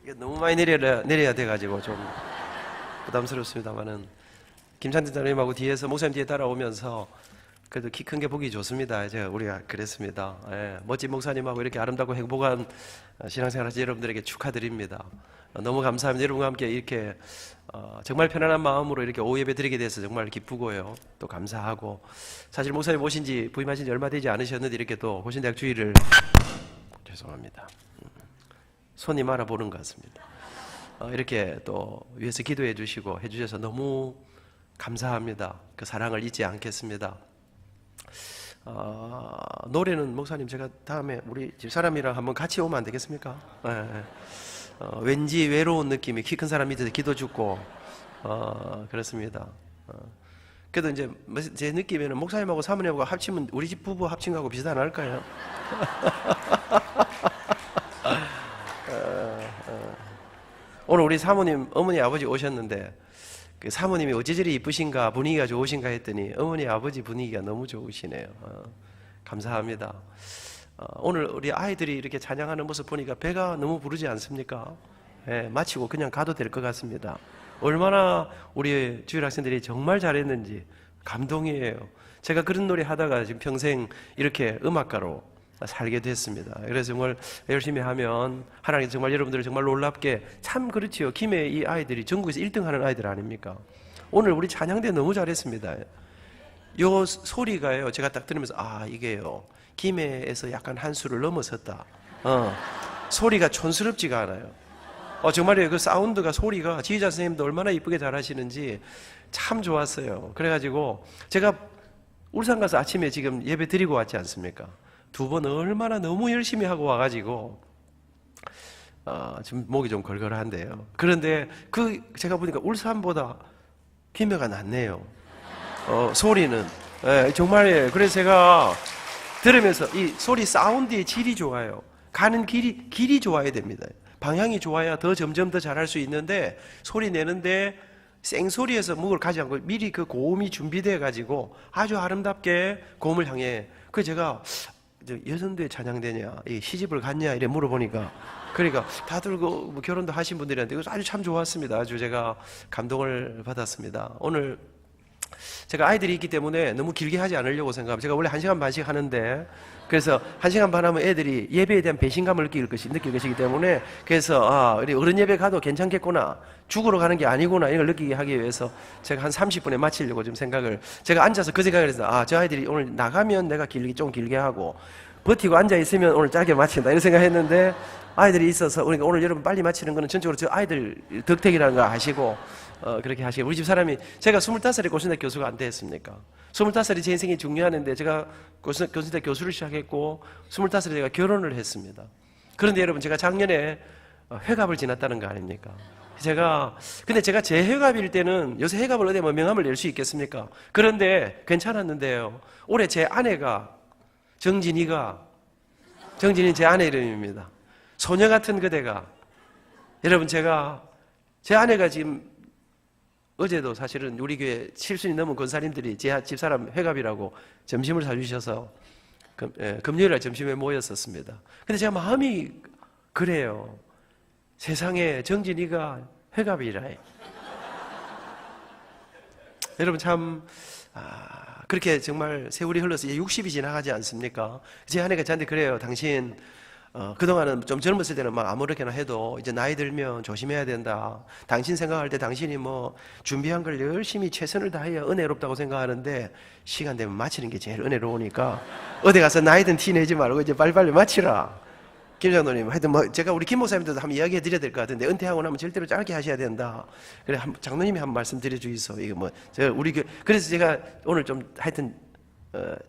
이게 너무 많이 내려야 돼가지고 좀 부담스럽습니다만은 김찬진 장로님하고 뒤에서 목사님 뒤에 따라오면서 그래도 키 큰 게 보기 좋습니다. 제가 우리가 그랬습니다. 예, 멋진 목사님하고 이렇게 아름답고 행복한 신앙생활 하신 여러분들에게 축하드립니다. 너무 감사합니다. 여러분과 함께 이렇게 정말 편안한 마음으로 이렇게 오후 예배 드리게 돼서 정말 기쁘고요. 또 감사하고 사실 목사님 오신 지 부임하신 지 얼마 되지 않으셨는데 이렇게 또 호신대학 주일을 죄송합니다. 손님 알아보는 것 같습니다. 이렇게 또 위에서 기도해 주시고 해주셔서 너무 감사합니다. 그 사랑을 잊지 않겠습니다. 노래는 목사님 제가 다음에 우리 집사람이랑 한번 같이 오면 안 되겠습니까? 왠지 외로운 느낌이 키 큰 사람 밑에서 기도 죽고 그렇습니다. 그래도 이제 제 느낌에는 목사님하고 사모님하고 합치면 우리 집 부부 합친 거하고 비슷하지 않을까요? 오늘 우리 사모님 어머니 아버지 오셨는데 그 사모님이 어찌저리 이쁘신가 분위기가 좋으신가 했더니 어머니 아버지 분위기가 너무 좋으시네요. 감사합니다. 오늘 우리 아이들이 이렇게 찬양하는 모습 보니까 배가 너무 부르지 않습니까? 예, 마치고 그냥 가도 될 것 같습니다. 얼마나 우리 주일 학생들이 정말 잘했는지 감동이에요. 제가 그런 노래 하다가 지금 평생 이렇게 음악가로 살게 됐습니다. 그래서 정말 열심히 하면 하나님 정말 여러분들을 정말 놀랍게 참 그렇지요. 김해 이 아이들이 전국에서 1등 하는 아이들 아닙니까? 오늘 우리 찬양대 너무 잘했습니다. 요 소리가요. 제가 딱 들으면서 이게요. 김해에서 약간 한 수를 넘어섰다. 소리가 촌스럽지가 않아요. 정말이에요. 그 사운드가 소리가 지휘자 선생님도 얼마나 이쁘게 잘하시는지 참 좋았어요. 그래가지고 제가 울산 가서 아침에 지금 예배 드리고 왔지 않습니까? 2번 얼마나 너무 열심히 하고 와가지고 지금 목이 좀 걸걸한데요. 그런데 제가 보니까 울산보다 김해가 낫네요. 소리는 정말이에요. 그래서 제가 들으면서 이 소리 사운드의 질이 좋아요. 가는 길이 좋아야 됩니다. 방향이 좋아야 점점 더 잘할 수 있는데 소리 내는데 생소리에서 목을 가지 않고 미리 그 고음이 준비돼 가지고 아주 아름답게 고음을 향해 제가 여선대 찬양대냐 시집을 갔냐 이래 물어보니까 그러니까 다들 뭐 결혼도 하신 분들이었는데 아주 참 좋았습니다. 아주 제가 감동을 받았습니다. 오늘 제가 아이들이 있기 때문에 너무 길게 하지 않으려고 생각합니다. 제가 원래 1시간 반씩 하는데 그래서 1시간 반 하면 애들이 예배에 대한 배신감을 느낄 것이기 때문에 그래서 우리 어른 예배 가도 괜찮겠구나, 죽으러 가는 게 아니구나 이걸 느끼게 하기 위해서 제가 한 30분에 마치려고 좀 제가 앉아서 그 생각을 해서 저 아이들이 오늘 나가면 내가 좀 길게 하고 버티고 앉아있으면 오늘 짧게 마친다 이런 생각했는데 아이들이 있어서 그러니까 오늘 여러분 빨리 마치는 거는 전적으로 저 아이들 덕택이라는 거 아시고 그렇게 하시고 우리 집 사람이 제가 25살에 고신대 교수가 안 됐습니까? 25살이 제 인생이 중요하는데 제가 고신대 교수를 시작했고 25살에 제가 결혼을 했습니다. 그런데 여러분 제가 작년에 회갑을 지났다는 거 아닙니까? 근데 제가 제 회갑일 때는 요새 회갑을 얻으면 명함을 낼 수 있겠습니까? 그런데 괜찮았는데요. 올해 제 아내가 정진이 제 아내 이름입니다. 소녀 같은 그대가 여러분 제 아내가 지금 어제도 사실은 우리 교회 70이 넘은 권사님들이 제 집사람 회갑이라고 점심을 사주셔서 금요일날 점심에 모였었습니다. 근데 제가 마음이 그래요. 세상에 정진이가 회갑이라. 여러분 참 그렇게 정말 세월이 흘러서 이제 60이 지나가지 않습니까? 제 아내가 저한테 그래요. 당신 그동안은 좀 젊었을 때는 막 아무렇게나 해도 이제 나이 들면 조심해야 된다. 당신 생각할 때 당신이 뭐 준비한 걸 열심히 최선을 다해야 은혜롭다고 생각하는데 시간 되면 마치는 게 제일 은혜로우니까 어디 가서 나이 든 티 내지 말고 이제 빨리빨리 마치라. 김 장로님, 하여튼 제가 우리 김 목사님들도 한번 이야기해 드려야 될 것 같은데, 은퇴하고 나면 절대로 짧게 하셔야 된다. 그래, 장로님이 한번 말씀드려 주이소. 그래서 제가 오늘 좀 하여튼,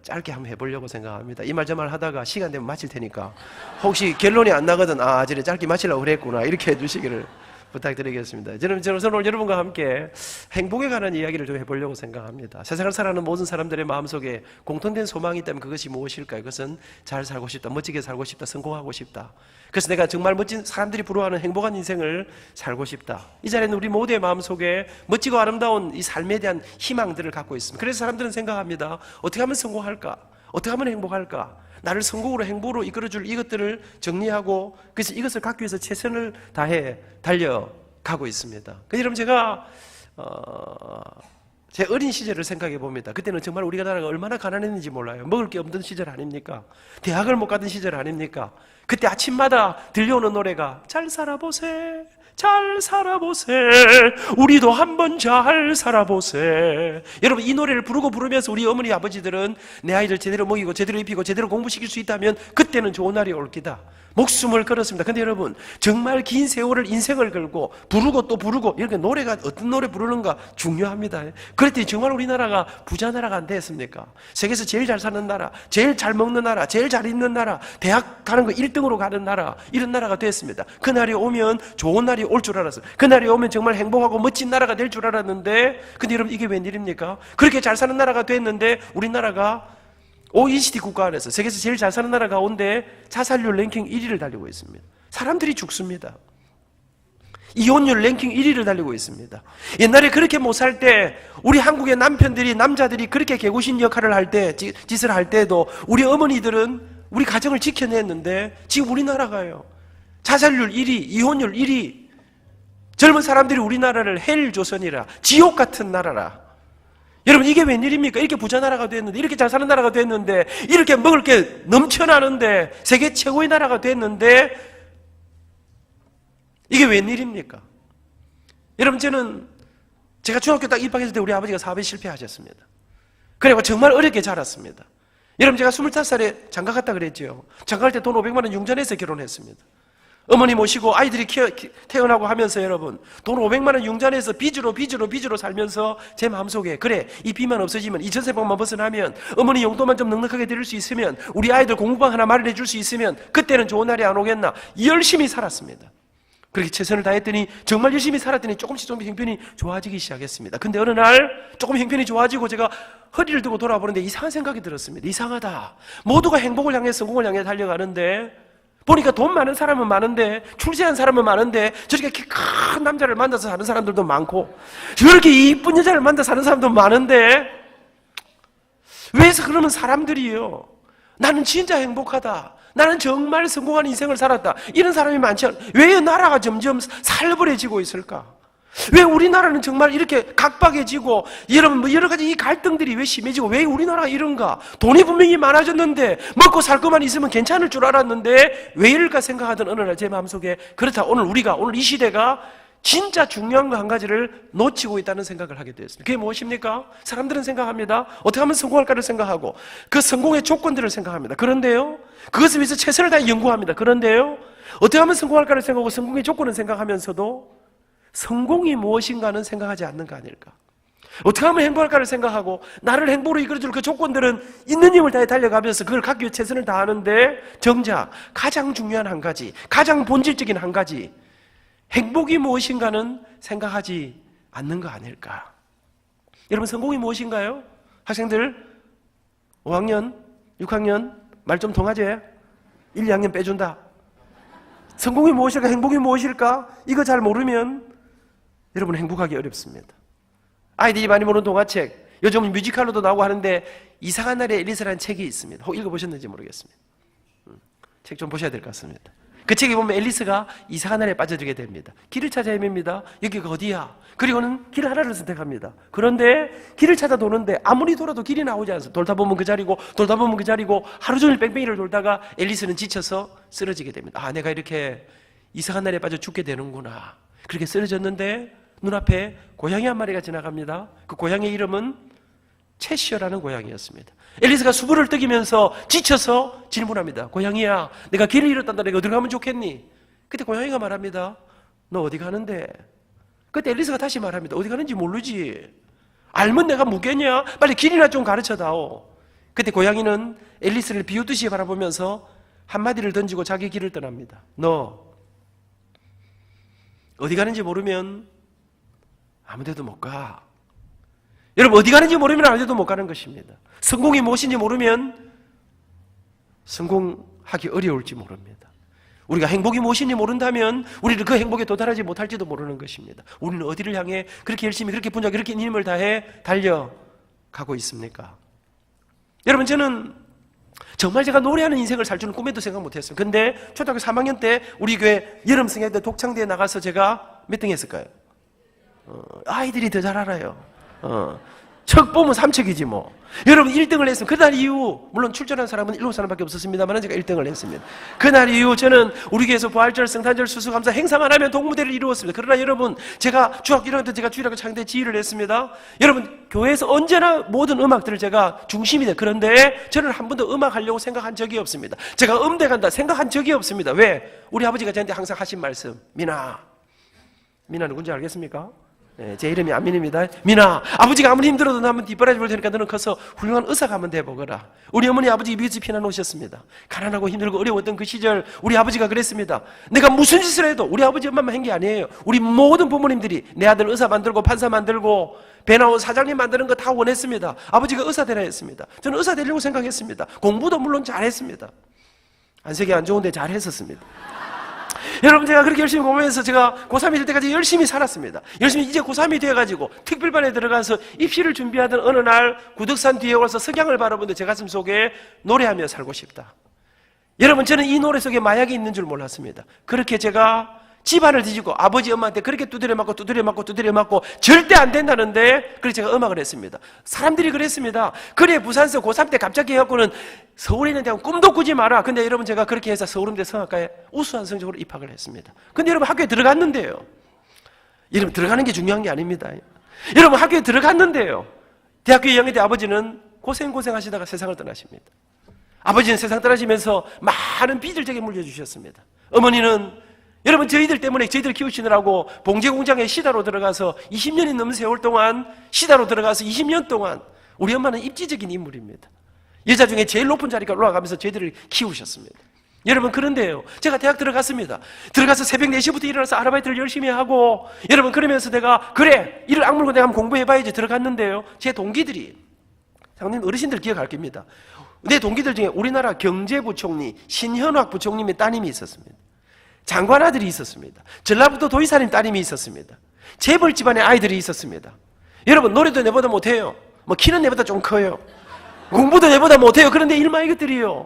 짧게 한번 해보려고 생각합니다. 이 말 저 말 하다가 시간 되면 마칠 테니까, 혹시 결론이 안 나거든, 저래 짧게 마치려고 그랬구나. 이렇게 해 주시기를 부탁드리겠습니다. 저는 오늘 여러분과 함께 행복에 관한 이야기를 좀 해보려고 생각합니다. 세상을 살아가는 모든 사람들의 마음속에 공통된 소망이 있다면 그것이 무엇일까요? 그것은 잘 살고 싶다, 멋지게 살고 싶다, 성공하고 싶다. 그래서 내가 정말 멋진 사람들이 부러워하는 행복한 인생을 살고 싶다. 이 자리에는 우리 모두의 마음속에 멋지고 아름다운 이 삶에 대한 희망들을 갖고 있습니다. 그래서 사람들은 생각합니다. 어떻게 하면 성공할까? 어떻게 하면 행복할까? 나를 성공으로 행복으로 이끌어줄 이것들을 정리하고 그래서 이것을 갖기 위해서 최선을 다해 달려가고 있습니다. 여러분 제가 제 어린 시절을 생각해 봅니다. 그때는 정말 우리가 나라가 얼마나 가난했는지 몰라요. 먹을 게 없던 시절 아닙니까? 대학을 못 가던 시절 아닙니까? 그때 아침마다 들려오는 노래가 잘 살아보세 잘 살아보세 우리도 한번 잘 살아보세. 여러분 이 노래를 부르면서 우리 어머니 아버지들은 내 아이들 제대로 먹이고 제대로 입히고 제대로 공부시킬 수 있다면 그때는 좋은 날이 올 기다 목숨을 걸었습니다. 근데 여러분 정말 긴 세월을 인생을 걸고 부르고 또 부르고 이렇게 노래가 어떤 노래 부르는가 중요합니다. 그랬더니 정말 우리나라가 부자 나라가 안 됐습니까? 세계에서 제일 잘 사는 나라, 제일 잘 먹는 나라, 제일 잘 있는 나라, 대학 가는 거 1등으로 가는 나라, 이런 나라가 됐습니다. 그날이 오면 좋은 날이 올 줄 알았어요. 그날이 오면 정말 행복하고 멋진 나라가 될 줄 알았는데 근데 여러분 이게 웬일입니까? 그렇게 잘 사는 나라가 됐는데 우리나라가 OECD 국가 안에서 세계에서 제일 잘 사는 나라 가운데 자살률 랭킹 1위를 달리고 있습니다. 사람들이 죽습니다. 이혼율 랭킹 1위를 달리고 있습니다. 옛날에 그렇게 못 살 때 우리 한국의 남편들이 남자들이 그렇게 개고신 역할을 할 때 짓을 할 때도 우리 어머니들은 우리 가정을 지켜냈는데 지금 우리나라가요 자살률 1위, 이혼율 1위, 젊은 사람들이 우리나라를 헬조선이라 지옥 같은 나라라. 여러분 이게 웬일입니까? 이렇게 부자 나라가 됐는데 이렇게 잘 사는 나라가 됐는데 이렇게 먹을 게 넘쳐나는데 세계 최고의 나라가 됐는데 이게 웬일입니까? 여러분 제가 중학교 딱 입학했을 때 우리 아버지가 사업에 실패하셨습니다. 그래서 정말 어렵게 자랐습니다. 여러분 제가 25살에 장가 갔다 그랬죠. 장가 갈 때 돈 500만 원 융자내서 결혼했습니다. 어머니 모시고 아이들이 태어나고 하면서 여러분 돈 500만 원 융자내서 빚으로 살면서 제 마음속에 그래 이 빚만 없어지면 이 전세방만 벗어나면 어머니 용돈만 좀 넉넉하게 드릴 수 있으면 우리 아이들 공부방 하나 마련해 줄 수 있으면 그때는 좋은 날이 안 오겠나 열심히 살았습니다. 그렇게 최선을 다했더니 정말 열심히 살았더니 조금씩 형편이 좋아지기 시작했습니다. 근데 어느 날 조금 형편이 좋아지고 제가 허리를 들고 돌아보는데 이상한 생각이 들었습니다. 이상하다. 모두가 행복을 향해 성공을 향해 달려가는데 보니까 돈 많은 사람은 많은데 출세한 사람은 많은데 저렇게 키 큰 남자를 만나서 사는 사람들도 많고 저렇게 이쁜 여자를 만나서 사는 사람도 많은데 왜 그러면 사람들이요 나는 진짜 행복하다 나는 정말 성공한 인생을 살았다 이런 사람이 많지 않아. 왜 나라가 점점 살벌해지고 있을까? 왜 우리나라는 정말 이렇게 각박해지고 여러 가지 이 갈등들이 왜 심해지고 왜 우리나라가 이런가? 돈이 분명히 많아졌는데 먹고 살 것만 있으면 괜찮을 줄 알았는데 왜 이럴까 생각하던 어느 날 제 마음속에 그렇다 오늘 이 시대가 진짜 중요한 거 한 가지를 놓치고 있다는 생각을 하게 되었습니다. 그게 무엇입니까? 사람들은 생각합니다. 어떻게 하면 성공할까를 생각하고 그 성공의 조건들을 생각합니다. 그런데요 그것을 위해서 최선을 다해 연구합니다. 그런데요 어떻게 하면 성공할까를 생각하고 성공의 조건을 생각하면서도 성공이 무엇인가는 생각하지 않는 거 아닐까? 어떻게 하면 행복할까를 생각하고 나를 행복으로 이끌어줄 그 조건들은 있는 힘을 다해 달려가면서 그걸 갖기 위해 최선을 다하는데 정작 가장 중요한 한 가지, 가장 본질적인 한 가지 행복이 무엇인가는 생각하지 않는 거 아닐까? 여러분 성공이 무엇인가요? 학생들 5학년, 6학년 말 좀 통하지? 1, 2학년 빼준다. 성공이 무엇일까? 행복이 무엇일까? 이거 잘 모르면 여러분 행복하기 어렵습니다. 아이들이 많이 보는 동화책 요즘 뮤지컬로도 나오고 하는데 이상한 날의 앨리스라는 책이 있습니다. 혹 읽어보셨는지 모르겠습니다. 책 좀 보셔야 될 것 같습니다. 그 책에 보면 앨리스가 이상한 날에 빠져들게 됩니다. 길을 찾아 헤맵니다. 여기가 어디야? 그리고는 길 하나를 선택합니다. 그런데 길을 찾아 도는데 아무리 돌아도 길이 나오지 않습니다. 돌다 보면 그 자리고 돌다 보면 그 자리고 하루 종일 뺑뺑이를 돌다가 앨리스는 지쳐서 쓰러지게 됩니다. 아 내가 이렇게 이상한 날에 빠져 죽게 되는구나. 그렇게 쓰러졌는데 눈앞에 고양이 한 마리가 지나갑니다. 그 고양이의 이름은 채시어라는 고양이였습니다. 앨리스가 수분을 뜨기면서 지쳐서 질문합니다. 고양이야, 내가 길을 잃었단다. 내가 어디로 가면 좋겠니? 그때 고양이가 말합니다. 너 어디 가는데? 그때 앨리스가 다시 말합니다. 어디 가는지 모르지. 알면 내가 묻겠냐? 빨리 길이나 좀 가르쳐다오. 그때 고양이는 앨리스를 비웃듯이 바라보면서 한마디를 던지고 자기 길을 떠납니다. 너 어디 가는지 모르면 아무 데도 못 가. 여러분 어디 가는지 모르면 아무 데도 못 가는 것입니다. 성공이 무엇인지 모르면 성공하기 어려울지 모릅니다. 우리가 행복이 무엇인지 모른다면 우리는 그 행복에 도달하지 못할지도 모르는 것입니다. 우리는 어디를 향해 그렇게 열심히 그렇게 분주하게 그렇게 힘을 다해 달려가고 있습니까? 여러분 저는 정말 제가 노래하는 인생을 살 줄은 꿈에도 생각 못했어요. 근데 초등학교 3학년 때 우리 교회 여름 성경 때 독창대에 나가서 제가 몇 등 했을까요? 아이들이 더 잘 알아요. 척 보면 삼척이지 뭐. 여러분 1등을 했으면 그날 이후 물론 출전한 사람은 7사람밖에 없었습니다만 제가 1등을 했습니다. 그날 이후 저는 우리 교회에서 부활절, 성탄절, 수수감사 행사만 하면 동무대를 이루었습니다. 그러나 여러분 제가 중학교 1학년 때 제가 주일학교 창대 지휘를 했습니다. 여러분 교회에서 언제나 모든 음악들을 제가 중심이 돼. 그런데 저는 한 번도 음악 하려고 생각한 적이 없습니다. 제가 음대 간다 생각한 적이 없습니다. 왜? 우리 아버지가 저한테 항상 하신 말씀. 미나 누군지 알겠습니까? 네, 제 이름이 안민입니다. 민아, 아버지가 아무리 힘들어도 나 한번 뒷바라지 볼 테니까 너는 커서 훌륭한 의사가 한번 돼보거라. 우리 어머니 아버지 미국에서 피난 오셨습니다. 가난하고 힘들고 어려웠던 그 시절 우리 아버지가 그랬습니다. 내가 무슨 짓을 해도 우리 아버지 엄마만 한 게 아니에요. 우리 모든 부모님들이 내 아들 의사 만들고 판사 만들고 배 나온 사장님 만드는 거 다 원했습니다. 아버지가 의사 되라 했습니다. 저는 의사 되려고 생각했습니다. 공부도 물론 잘했습니다. 안색이 안 좋은데 잘했었습니다. 여러분 제가 그렇게 열심히 공부해서 제가 고3이 될 때까지 열심히 살았습니다. 열심히 이제 고3이 돼가지고 특별반에 들어가서 입시를 준비하던 어느 날 구덕산 뒤에 와서 석양을 바라보는데 제 가슴 속에 노래하며 살고 싶다. 여러분 저는 이 노래 속에 마약이 있는 줄 몰랐습니다. 그렇게 제가 집안을 뒤지고 아버지 엄마한테 그렇게 두드려 맞고 절대 안 된다는데 그래서 제가 음악을 했습니다. 사람들이 그랬습니다. 그래 부산서 고3 때 갑자기 해갖고는 서울에 있는 대학 꿈도 꾸지 마라. 근데 여러분 제가 그렇게 해서 서울음대 성악과에 우수한 성적으로 입학을 했습니다. 근데 여러분 학교에 들어갔는데요. 여러분 들어가는 게 중요한 게 아닙니다. 여러분 학교에 들어갔는데요. 대학교 2학년 때 아버지는 고생하시다가 세상을 떠나십니다. 아버지는 세상 떠나시면서 많은 빚을 제게 물려주셨습니다. 어머니는 여러분 저희들 때문에 저희들 키우시느라고 봉제 공장에 시다로 들어가서 20년이 넘는 세월 동안 시다로 들어가서 20년 동안 우리 엄마는 입지적인 인물입니다. 여자 중에 제일 높은 자리까지 올라가면서 저희들을 키우셨습니다. 여러분 그런데요 제가 대학 들어갔습니다. 들어가서 새벽 4시부터 일어나서 아르바이트를 열심히 하고 여러분 그러면서 내가 그래 이를 악물고 내가 한번 공부해봐야지 들어갔는데요 제 동기들이 장님 어르신들 기억할 겁니다. 내 동기들 중에 우리나라 경제부총리 신현학 부총리의 따님이 있었습니다. 장관 아들이 있었습니다. 전라북도 도의사님 따님이 있었습니다. 재벌 집안의 아이들이 있었습니다. 여러분 노래도 내보다 못해요. 뭐 키는 내보다 좀 커요. 공부도 내보다 못해요. 그런데 일만 이것들이요.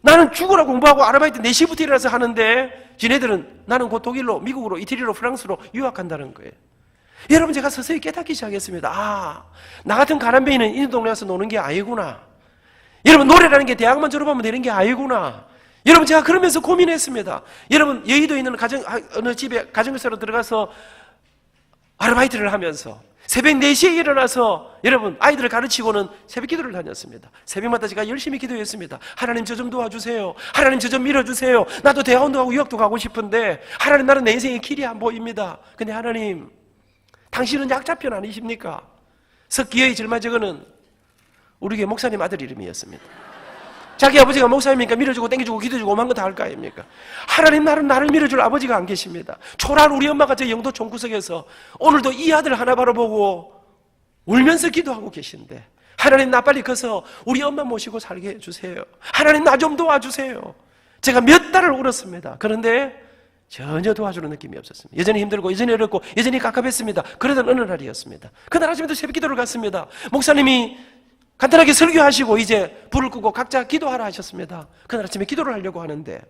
나는 죽으라 공부하고 아르바이트 4시부터 일어나서 하는데 지네들은 나는 곧 독일로 미국으로 이태리로 프랑스로 유학한다는 거예요. 여러분 제가 서서히 깨닫기 시작했습니다. 나 같은 가난뱅이는 이 동네 와서 노는 게 아니구나. 여러분 노래라는 게 대학만 졸업하면 되는 게 아니구나. 여러분 제가 그러면서 고민했습니다. 여러분 여의도에 있는 어느 집에 가정교사로 들어가서 아르바이트를 하면서 새벽 4시에 일어나서 여러분 아이들을 가르치고는 새벽 기도를 다녔습니다. 새벽마다 제가 열심히 기도했습니다. 하나님 저 좀 도와주세요. 하나님 저 좀 밀어주세요. 나도 대학원도 가고 유학도 가고 싶은데 하나님 나는 내 인생의 길이 안 보입니다. 근데 하나님 당신은 약자편 아니십니까? 석기의 절마저거는 우리 교회 목사님 아들 이름이었습니다. 자기 아버지가 목사님이니까 밀어주고 땡겨주고 기도해주고 오만 거 다 할 거 아닙니까? 하나님 나를 밀어줄 아버지가 안 계십니다. 초라한 우리 엄마가 저 영도 총구석에서 오늘도 이 아들 하나 바라보고 울면서 기도하고 계신데 하나님 나 빨리 커서 우리 엄마 모시고 살게 해주세요. 하나님 나 좀 도와주세요. 제가 몇 달을 울었습니다. 그런데 전혀 도와주는 느낌이 없었습니다. 여전히 힘들고 여전히 어렵고 여전히 깝깝했습니다. 그러던 어느 날이었습니다. 그날 아침에도 새벽 기도를 갔습니다. 목사님이 간단하게 설교하시고 이제 불을 끄고 각자 기도하라 하셨습니다. 그날 아침에 기도를 하려고 하는데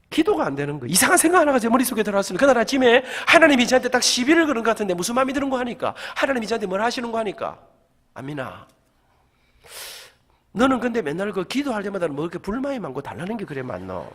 기도가 안 되는 거예요. 이상한 생각 하나가 제 머릿속에 들어왔습니다. 그날 아침에 하나님이 저한테 딱 시비를 거는 것 같은데 무슨 마음이 드는 거 하니까 하나님이 저한테 뭘 하시는 거 하니까 아미나 너는 근데 맨날 그 기도할 때마다 뭐 이렇게 불만이 많고 달라는 게 그래 많노.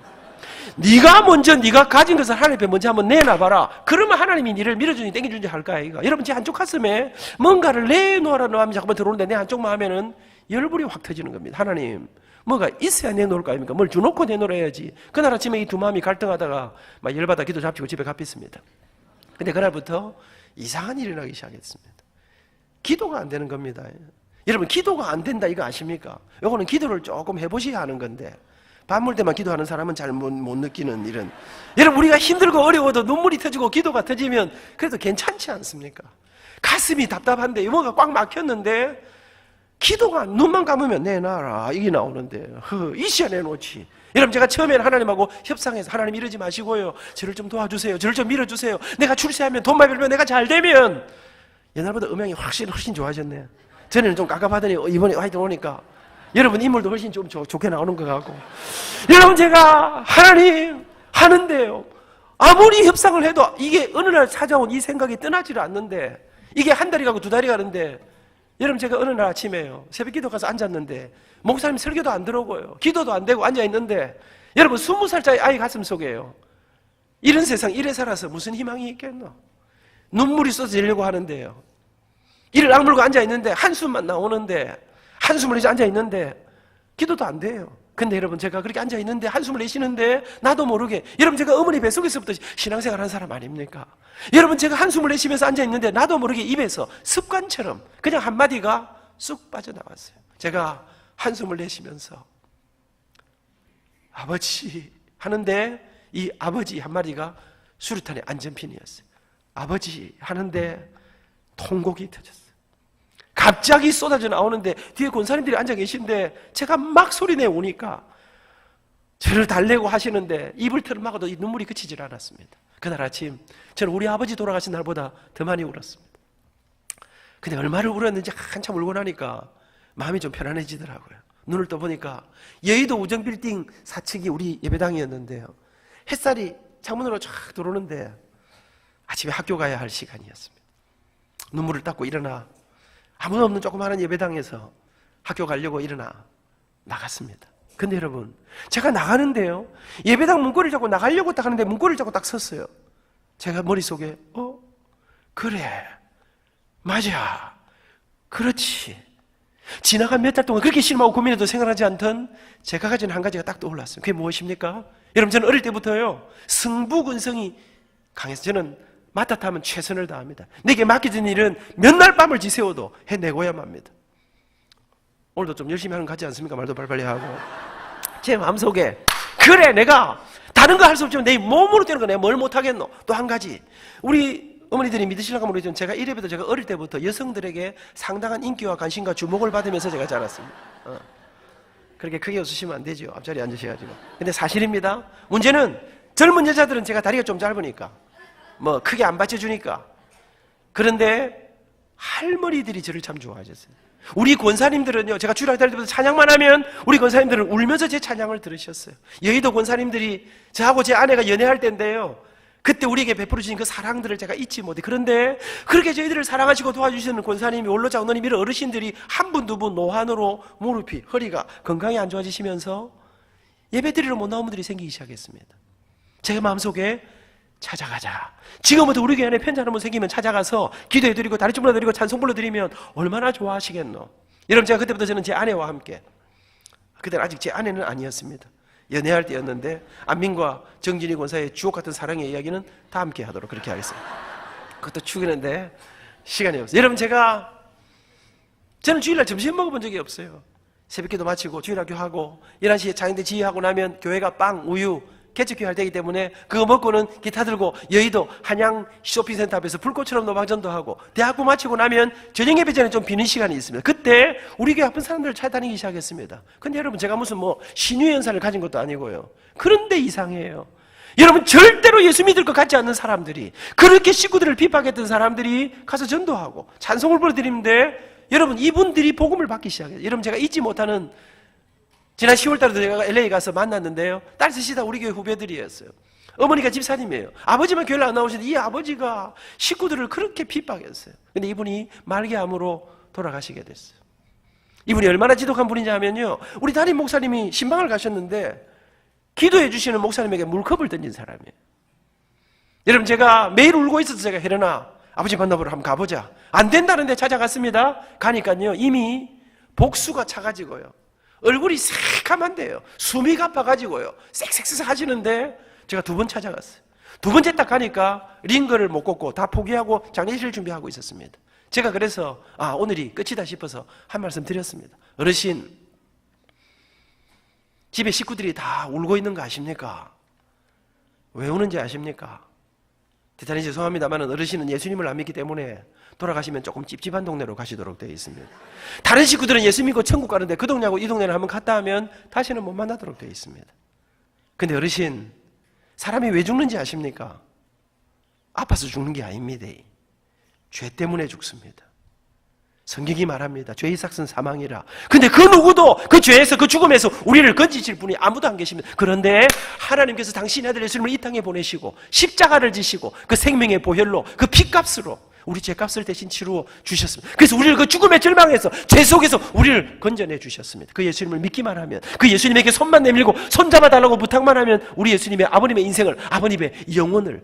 네가 먼저 네가 가진 것을 하나님 앞에 먼저 한번 내놔봐라. 그러면 하나님이 니를 밀어주니 땡겨주니 할까 이거. 여러분 제 한쪽 가슴에 뭔가를 내놓으라는 마음이 잠깐만 들어오는데 내 한쪽만 하면은 열불이 확 터지는 겁니다. 하나님 뭐가 있어야 내놓을 거 아닙니까? 뭘 주놓고 내놓아야지. 그날 아침에 이 두 마음이 갈등하다가 막 열받아 기도 잡히고 집에 갚았습니다. 근데 그날부터 이상한 일이 나기 시작했습니다. 기도가 안 되는 겁니다. 여러분 기도가 안 된다 이거 아십니까? 요거는 기도를 조금 해보셔야 하는 건데 밤물 때만 기도하는 사람은 잘 못 느끼는 이런. 여러분 우리가 힘들고 어려워도 눈물이 터지고 기도가 터지면 그래도 괜찮지 않습니까? 가슴이 답답한데 뭐가 꽉 막혔는데 기도가 눈만 감으면 내놔라 이게 나오는데 이시야 내놓지. 여러분 제가 처음에는 하나님하고 협상해서 하나님 이러지 마시고요 저를 좀 도와주세요. 저를 좀 밀어주세요. 내가 출세하면 돈 많이 벌면 내가 잘 되면 옛날보다 음향이 훨씬 좋아졌네요. 전에는 좀 깝깝하더니 이번에 하여튼 오니까 여러분 인물도 훨씬 좀 좋게 나오는 것 같고. 여러분 제가 하나님 하는데요, 아무리 협상을 해도 이게 어느 날 찾아온 이 생각이 떠나지를 않는데, 이게 한 달이 가고 두 달이 가는데, 여러분 제가 어느 날 아침에요, 새벽 기도 가서 앉았는데 목사님 설교도 안 들어오고요, 기도도 안 되고 앉아있는데, 여러분 20살짜리 아이 가슴 속에요, 이런 세상 이래 살아서 무슨 희망이 있겠노? 눈물이 쏟아지려고 하는데요, 이를 악물고 앉아있는데 한숨만 나오는데, 한숨을 내서 앉아있는데 기도도 안 돼요. 근데 여러분 제가 그렇게 앉아있는데 한숨을 내쉬는데 나도 모르게, 여러분 제가 어머니 뱃속에서부터 신앙생활 한 사람 아닙니까? 여러분 제가 한숨을 내쉬면서 앉아있는데 나도 모르게 입에서 습관처럼 그냥 한마디가 쑥 빠져나왔어요. 제가 한숨을 내쉬면서 아버지 하는데, 이 아버지 한마디가 수류탄의 안전핀이었어요. 아버지 하는데 통곡이 터졌어요. 갑자기 쏟아져 나오는데 뒤에 권사님들이 앉아 계신데 제가 막 소리내 오니까 저를 달래고 하시는데 입을 털막아도 이 눈물이 그치질 않았습니다. 그날 아침 저는 우리 아버지 돌아가신 날보다 더 많이 울었습니다. 근데 얼마를 울었는지 한참 울고 나니까 마음이 좀 편안해지더라고요. 눈을 떠보니까 여의도 우정빌딩 4층이 우리 예배당이었는데요, 햇살이 창문으로 쫙 들어오는데 아침에 학교 가야 할 시간이었습니다. 눈물을 닦고 일어나 아무도 없는 조그마한 예배당에서 학교 가려고 일어나 나갔습니다. 근데 여러분 제가 나가는데요, 예배당 문고리를 잡고 나가려고 딱 하는데 문고리를 잡고 딱 섰어요. 제가 머릿속에 그래 맞아 그렇지, 지나간 몇 달 동안 그렇게 실망하고 고민해도 생각하지 않던 제가 가진 한 가지가 딱 떠올랐어요. 그게 무엇입니까? 여러분 저는 어릴 때부터요 승부근성이 강해서 저는 맡았다면 최선을 다합니다. 내게 맡겨진 일은 몇 날 밤을 지새워도 해내고야만 합니다. 오늘도 좀 열심히 하는 거 같지 않습니까? 말도 빨리빨리 하고. 제 마음속에 그래 내가 다른 거 할 수 없지만 내 몸으로 뛰는 거 내가 뭘 못하겠노? 또 한 가지, 우리 어머니들이 믿으실까 모르겠지만 제가 이래봬도 제가 어릴 때부터 여성들에게 상당한 인기와 관심과 주목을 받으면서 제가 자랐습니다. 그렇게 크게 웃으시면 안 되죠, 앞자리에 앉으셔가지고. 근데 사실입니다. 문제는 젊은 여자들은 제가 다리가 좀 짧으니까 뭐 크게 안 받쳐주니까. 그런데 할머니들이 저를 참 좋아하셨어요. 우리 권사님들은요, 제가 주일학교 다닐 때부터 찬양만 하면 우리 권사님들은 울면서 제 찬양을 들으셨어요. 여의도 권사님들이 저하고 제 아내가 연애할 때인데요, 그때 우리에게 베풀어 주신 그 사랑들을 제가 잊지 못해. 그런데 그렇게 저희들을 사랑하시고 도와주시는 권사님이, 원로 장로님 이런 어르신들이 한 분 두 분 노환으로 무릎이, 허리가 건강이 안 좋아지시면서 예배드리러 못 나온 분들이 생기기 시작했습니다. 제가 마음속에 찾아가자, 지금부터 우리 교회 안에 편지 하나 생기면 찾아가서 기도해드리고 다리좀 불러드리고 찬송 불러드리면 얼마나 좋아하시겠노. 여러분 제가 그때부터 저는 제 아내와 함께, 그때는 아직 제 아내는 아니었습니다, 연애할 때였는데 안민과 정진희 권사의 주옥 같은 사랑의 이야기는 다 함께 하도록 그렇게 하겠습니다. 그것도 죽이는데 시간이 없어요. 여러분 저는 주일날 점심 먹어본 적이 없어요. 새벽기도 마치고 주일학교 하고 11시에 장인대 지휘하고 나면 교회가 빵, 우유, 개척교회 할 때이기 때문에 그거 먹고는 기타 들고 여의도 한양 쇼핑센터 앞에서 불꽃처럼 노방전도 하고, 대학부 마치고 나면 저녁 예배 전에 좀 비는 시간이 있습니다. 그때 우리 교회 아픈 사람들을 찾아다니기 시작했습니다. 근데 여러분 제가 무슨 신유 연사를 가진 것도 아니고요. 그런데 이상해요. 여러분 절대로 예수 믿을 것 같지 않는 사람들이, 그렇게 식구들을 핍박했던 사람들이 가서 전도하고 찬송을 불러드리는데, 여러분 이분들이 복음을 받기 시작해요. 여러분 제가 잊지 못하는, 지난 10월달에도 제가 LA 가서 만났는데요, 딸 셋이 다 우리 교회 후배들이었어요. 어머니가 집사님이에요. 아버지만 교회를 안 나오시는데 이 아버지가 식구들을 그렇게 핍박했어요. 근데 이분이 말기암으로 돌아가시게 됐어요. 이분이 얼마나 지독한 분인지 하면요, 우리 담임 목사님이 신방을 가셨는데 기도해 주시는 목사님에게 물컵을 던진 사람이에요. 여러분 제가 매일 울고 있어서 제가 혜련아 아버지 만나보러 한번 가보자, 안 된다는데 찾아갔습니다. 가니까요 이미 복수가 차가지고요, 얼굴이 새카만데요, 숨이 가빠가지고요 쌕쌕쌕 하시는데, 제가 두 번 찾아갔어요. 두 번째 딱 가니까 링거를 못 걷고 다 포기하고 장례실 준비하고 있었습니다. 제가 그래서 오늘이 끝이다 싶어서 한 말씀 드렸습니다. 어르신, 집에 식구들이 다 울고 있는 거 아십니까? 왜 우는지 아십니까? 대단히 죄송합니다만 어르신은 예수님을 안 믿기 때문에 돌아가시면 조금 찝찝한 동네로 가시도록 되어 있습니다. 다른 식구들은 예수 믿고 천국 가는데 그 동네하고 이 동네를 한번 갔다 하면 다시는 못 만나도록 되어 있습니다. 근데 어르신, 사람이 왜 죽는지 아십니까? 아파서 죽는 게 아닙니다. 죄 때문에 죽습니다. 성경이 말합니다. 죄의 삭은 사망이라. 근데 그 누구도 그 죄에서 그 죽음에서 우리를 건지실 분이 아무도 안 계십니다. 그런데 하나님께서 당신의 아들 예수님을 이 땅에 보내시고 십자가를 지시고 그 생명의 보혈로 그 피값으로 우리 죄값을 대신 치루어 주셨습니다. 그래서 우리를 그 죽음의 절망에서 죄 속에서 우리를 건져내 주셨습니다. 그 예수님을 믿기만 하면, 그 예수님에게 손만 내밀고 손잡아 달라고 부탁만 하면 우리 예수님의 아버님의 인생을, 아버님의 영혼을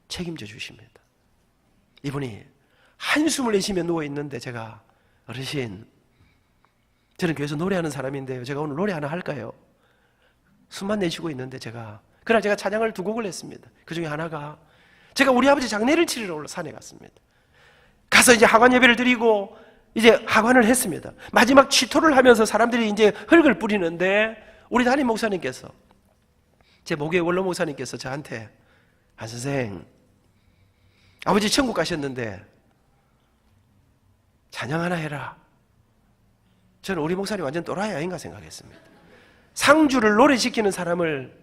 책임져 주십니다. 이분이 한숨을 내쉬며 누워있는데 제가 어르신, 저는 교회에서 노래하는 사람인데요, 제가 오늘 노래 하나 할까요? 숨만 내쉬고 있는데 그날 제가 찬양을 2곡을 했습니다. 그 중에 하나가 제가 우리 아버지 장례를 치르러 올라 산에 갔습니다. 가서 이제 하관 예배를 드리고 이제 하관을 했습니다. 마지막 취토를 하면서 사람들이 이제 흙을 뿌리는데 우리 담임 목사님께서, 제 목회 원로 목사님께서 저한테, 한 선생, 아버지 천국 가셨는데 찬양 하나 해라. 저는 우리 목사님 완전 또라이 아닌가 생각했습니다. 상주를 노래시키는 사람을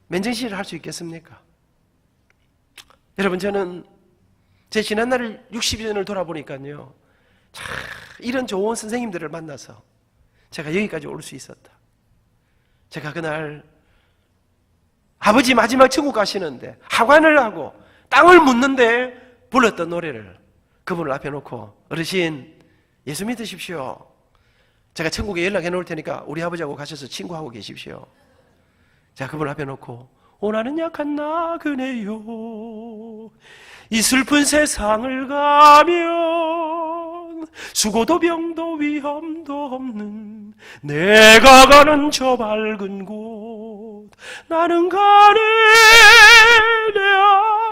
맨정신을 할 수 있겠습니까? 여러분, 저는 제 지난날 60년을 돌아보니까요, 참 이런 좋은 선생님들을 만나서 제가 여기까지 올 수 있었다. 제가 그날 아버지 마지막 천국 가시는데 하관을 하고 땅을 묻는데 불렀던 노래를 그분을 앞에 놓고, 어르신 예수 믿으십시오. 제가 천국에 연락해 놓을 테니까 우리 아버지하고 가셔서 친구하고 계십시오. 제가 그분을 앞에 놓고, 나는 약한 나그네요, 이 슬픈 세상을 가면 수고도 병도 위험도 없는 내가 가는 저 밝은 곳, 나는 가네 내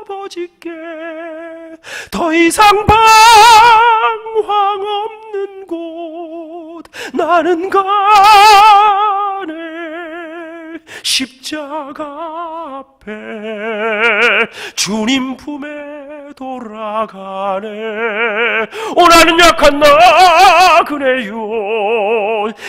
아버지께 더 이상 방황 없는 곳, 나는 가네 십자가 앞에 주님 품에 돌아가네. 나는 약한 나그네요,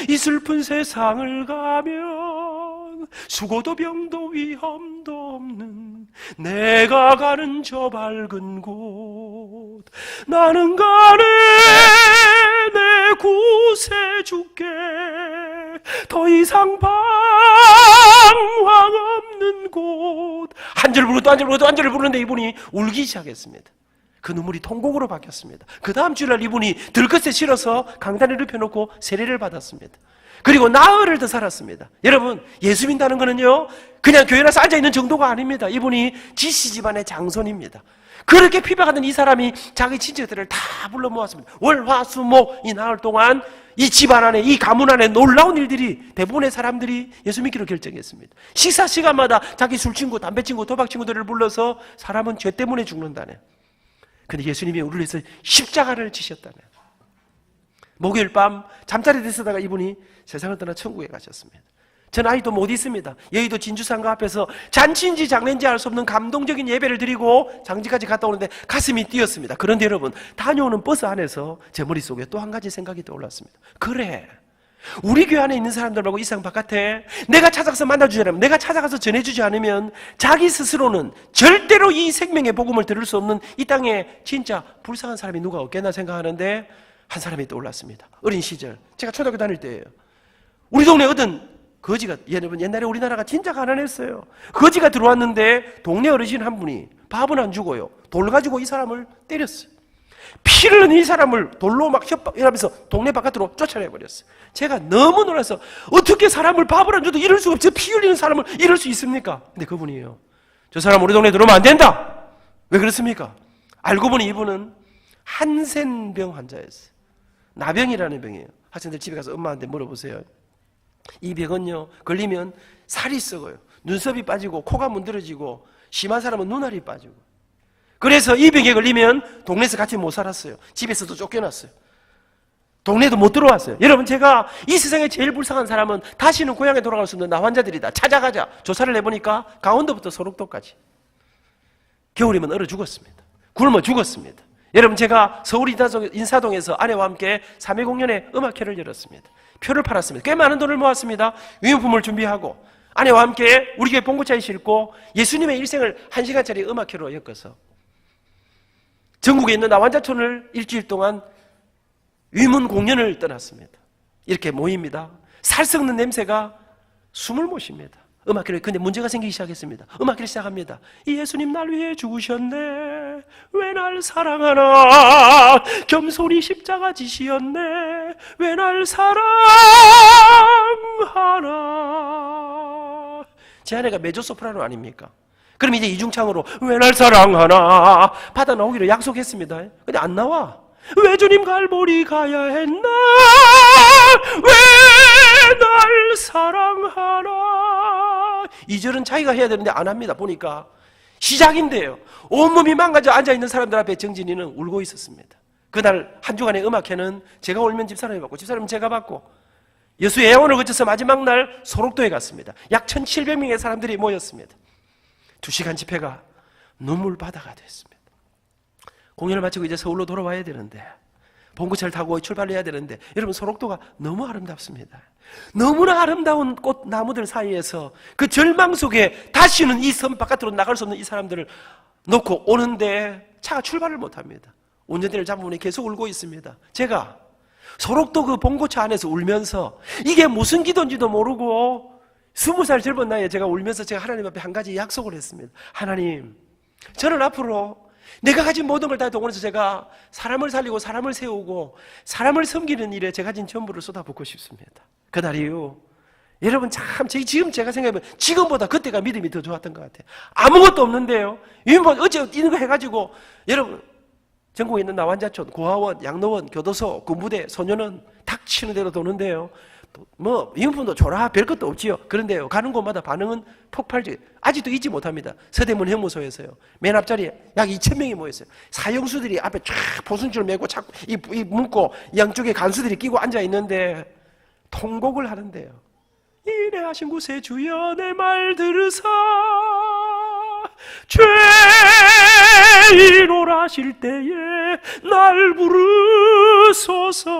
이 슬픈 세상을 가면 수고도 병도 위험도 없는 내가 가는 저 밝은 곳, 나는 가네 내 구세주께 더 이상 방황 없는 곳. 한 절 부르고 또 한 절 부르고 또 한 절을 부르는데 이분이 울기 시작했습니다. 그 눈물이 통곡으로 바뀌었습니다. 그 다음 주일날 이분이 들것에 실어서 강단에 눕혀놓고 세례를 받았습니다. 그리고 나흘을 더 살았습니다. 여러분, 예수 믿는다는 거는요, 그냥 교회 나서 앉아있는 정도가 아닙니다. 이분이 지씨 집안의 장손입니다. 그렇게 피박하던 이 사람이 자기 친척들을 다 불러 모았습니다. 월, 화, 수, 목 이 나흘 동안 이 집안 안에, 이 가문 안에 놀라운 일들이, 대부분의 사람들이 예수 믿기로 결정했습니다. 식사 시간마다 자기 술 친구, 담배 친구, 도박 친구들을 불러서 사람은 죄 때문에 죽는다네. 근데 예수님이 우리를 위해서 십자가를 지셨다네. 목요일 밤 잠자리에 있다가 이분이 세상을 떠나 천국에 가셨습니다. 전 아이도 못 있습니다. 여의도 진주상가 앞에서 잔치인지 장례인지 알 수 없는 감동적인 예배를 드리고 장지까지 갔다 오는데 가슴이 뛰었습니다. 그런데 여러분, 다녀오는 버스 안에서 제 머릿속에 또 한 가지 생각이 떠올랐습니다. 그래, 우리 교회 안에 있는 사람들 말고 이 세상 바깥에 내가 찾아가서 만나주지 않으면, 내가 찾아가서 전해주지 않으면 자기 스스로는 절대로 이 생명의 복음을 들을 수 없는 이 땅에 진짜 불쌍한 사람이 누가 없겠나 생각하는데 한 사람이 떠올랐습니다. 어린 시절, 제가 초등학교 다닐 때예요. 우리 동네 어떤 거지가, 여러분 옛날에 우리나라가 진짜 가난했어요. 거지가 들어왔는데 동네 어르신 한 분이 밥은 안 주고요, 돌 가지고 이 사람을 때렸어요. 피를 흘린 이 사람을 돌로 막 협박하면서 동네 바깥으로 쫓아내버렸어요. 제가 너무 놀라서, 어떻게 사람을 밥을 안 줘도 이럴 수가 없어요. 피 흘리는 사람을 이럴 수 있습니까? 근데 그분이에요, 저 사람 우리 동네 들어오면 안 된다. 왜 그렇습니까? 알고 보니 이분은 한센병 환자였어요. 나병이라는 병이에요. 학생들 집에 가서 엄마한테 물어보세요. 이 병은요, 걸리면 살이 썩어요. 눈썹이 빠지고 코가 문드러지고 심한 사람은 눈알이 빠지고. 그래서 이 병에 걸리면 동네에서 같이 못 살았어요. 집에서도 쫓겨났어요. 동네도 못 들어왔어요. 여러분, 제가 이 세상에 제일 불쌍한 사람은 다시는 고향에 돌아갈 수 없는 나 환자들이다. 찾아가자. 조사를 해보니까 강원도부터 소록도까지 겨울이면 얼어 죽었습니다. 굶어 죽었습니다. 여러분, 제가 서울 인사동에서 아내와 함께 3회 공연에 음악회를 열었습니다. 표를 팔았습니다. 꽤 많은 돈을 모았습니다. 위용품을 준비하고 아내와 함께 우리 교회 봉고차에 싣고 예수님의 일생을 1시간짜리 음악회로 엮어서 전국에 있는 나환자촌을 일주일 동안 위문 공연을 떠났습니다. 이렇게 모입니다. 살 썩는 냄새가 숨을 못 쉽니다. 음악회를, 근데 문제가 생기기 시작했습니다. 음악회를 시작합니다. 예수님 날 위해 죽으셨네. 왜 날 사랑하나. 겸손히 십자가 지시었네. 왜 날 사랑하나. 제 아내가 메조소프라노 아닙니까? 그럼 이제 이중창으로 왜 날 사랑하나 받아 나오기로 약속했습니다. 근데 안 나와. 왜 주님 갈보리 가야 했나. 왜 날 사랑하나. 2절은 자기가 해야 되는데 안 합니다. 보니까 시작인데요. 온몸이 망가져 앉아있는 사람들 앞에 정진이는 울고 있었습니다. 그날 한 주간의 음악회는 제가 울면 집사람이 받고 집사람은 제가 받고 여수의 애원을 거쳐서 마지막 날 소록도에 갔습니다. 약 1700명의 사람들이 모였습니다. 2시간 집회가 눈물바다가 됐습니다. 공연을 마치고 이제 서울로 돌아와야 되는데 봉구차를 타고 출발을 해야 되는데 여러분 소록도가 너무 아름답습니다. 너무나 아름다운 꽃나무들 사이에서 그 절망 속에 다시는 이 섬 바깥으로 나갈 수 없는 이 사람들을 놓고 오는데 차가 출발을 못합니다. 운전대를 잡으니 계속 울고 있습니다. 제가 소록도 그 봉고차 안에서 울면서 이게 무슨 기도인지도 모르고 20살 젊은 나이에 제가 울면서 제가 하나님 앞에 한 가지 약속을 했습니다. 하나님, 저는 앞으로 내가 가진 모든 걸 다 동원해서 제가 사람을 살리고 사람을 세우고 사람을 섬기는 일에 제가 가진 전부를 쏟아붓고 싶습니다. 그날 이후 여러분 참 지금 제가 생각해보면 지금보다 그때가 믿음이 더 좋았던 것 같아요. 아무것도 없는데요. 어째 이런 거 해가지고 여러분 전국에 있는 나완자촌, 고아원, 양로원, 교도소, 군부대, 소년원 닥치는 대로 도는데요. 뭐 이용품도 줘라 별것도 없지요. 그런데요 가는 곳마다 반응은 폭발적. 아직도 잊지 못합니다. 서대문 형무소에서요 맨 앞자리에 약 2000명이 모였어요. 사형수들이 앞에 쫙 포순줄 메고 자꾸 이 묶고 양쪽에 간수들이 끼고 앉아 있는데 통곡을 하는데요. 이래 하신 곳에 주여 내 말 들으사 죄인오라 하실 때에 날 부르소서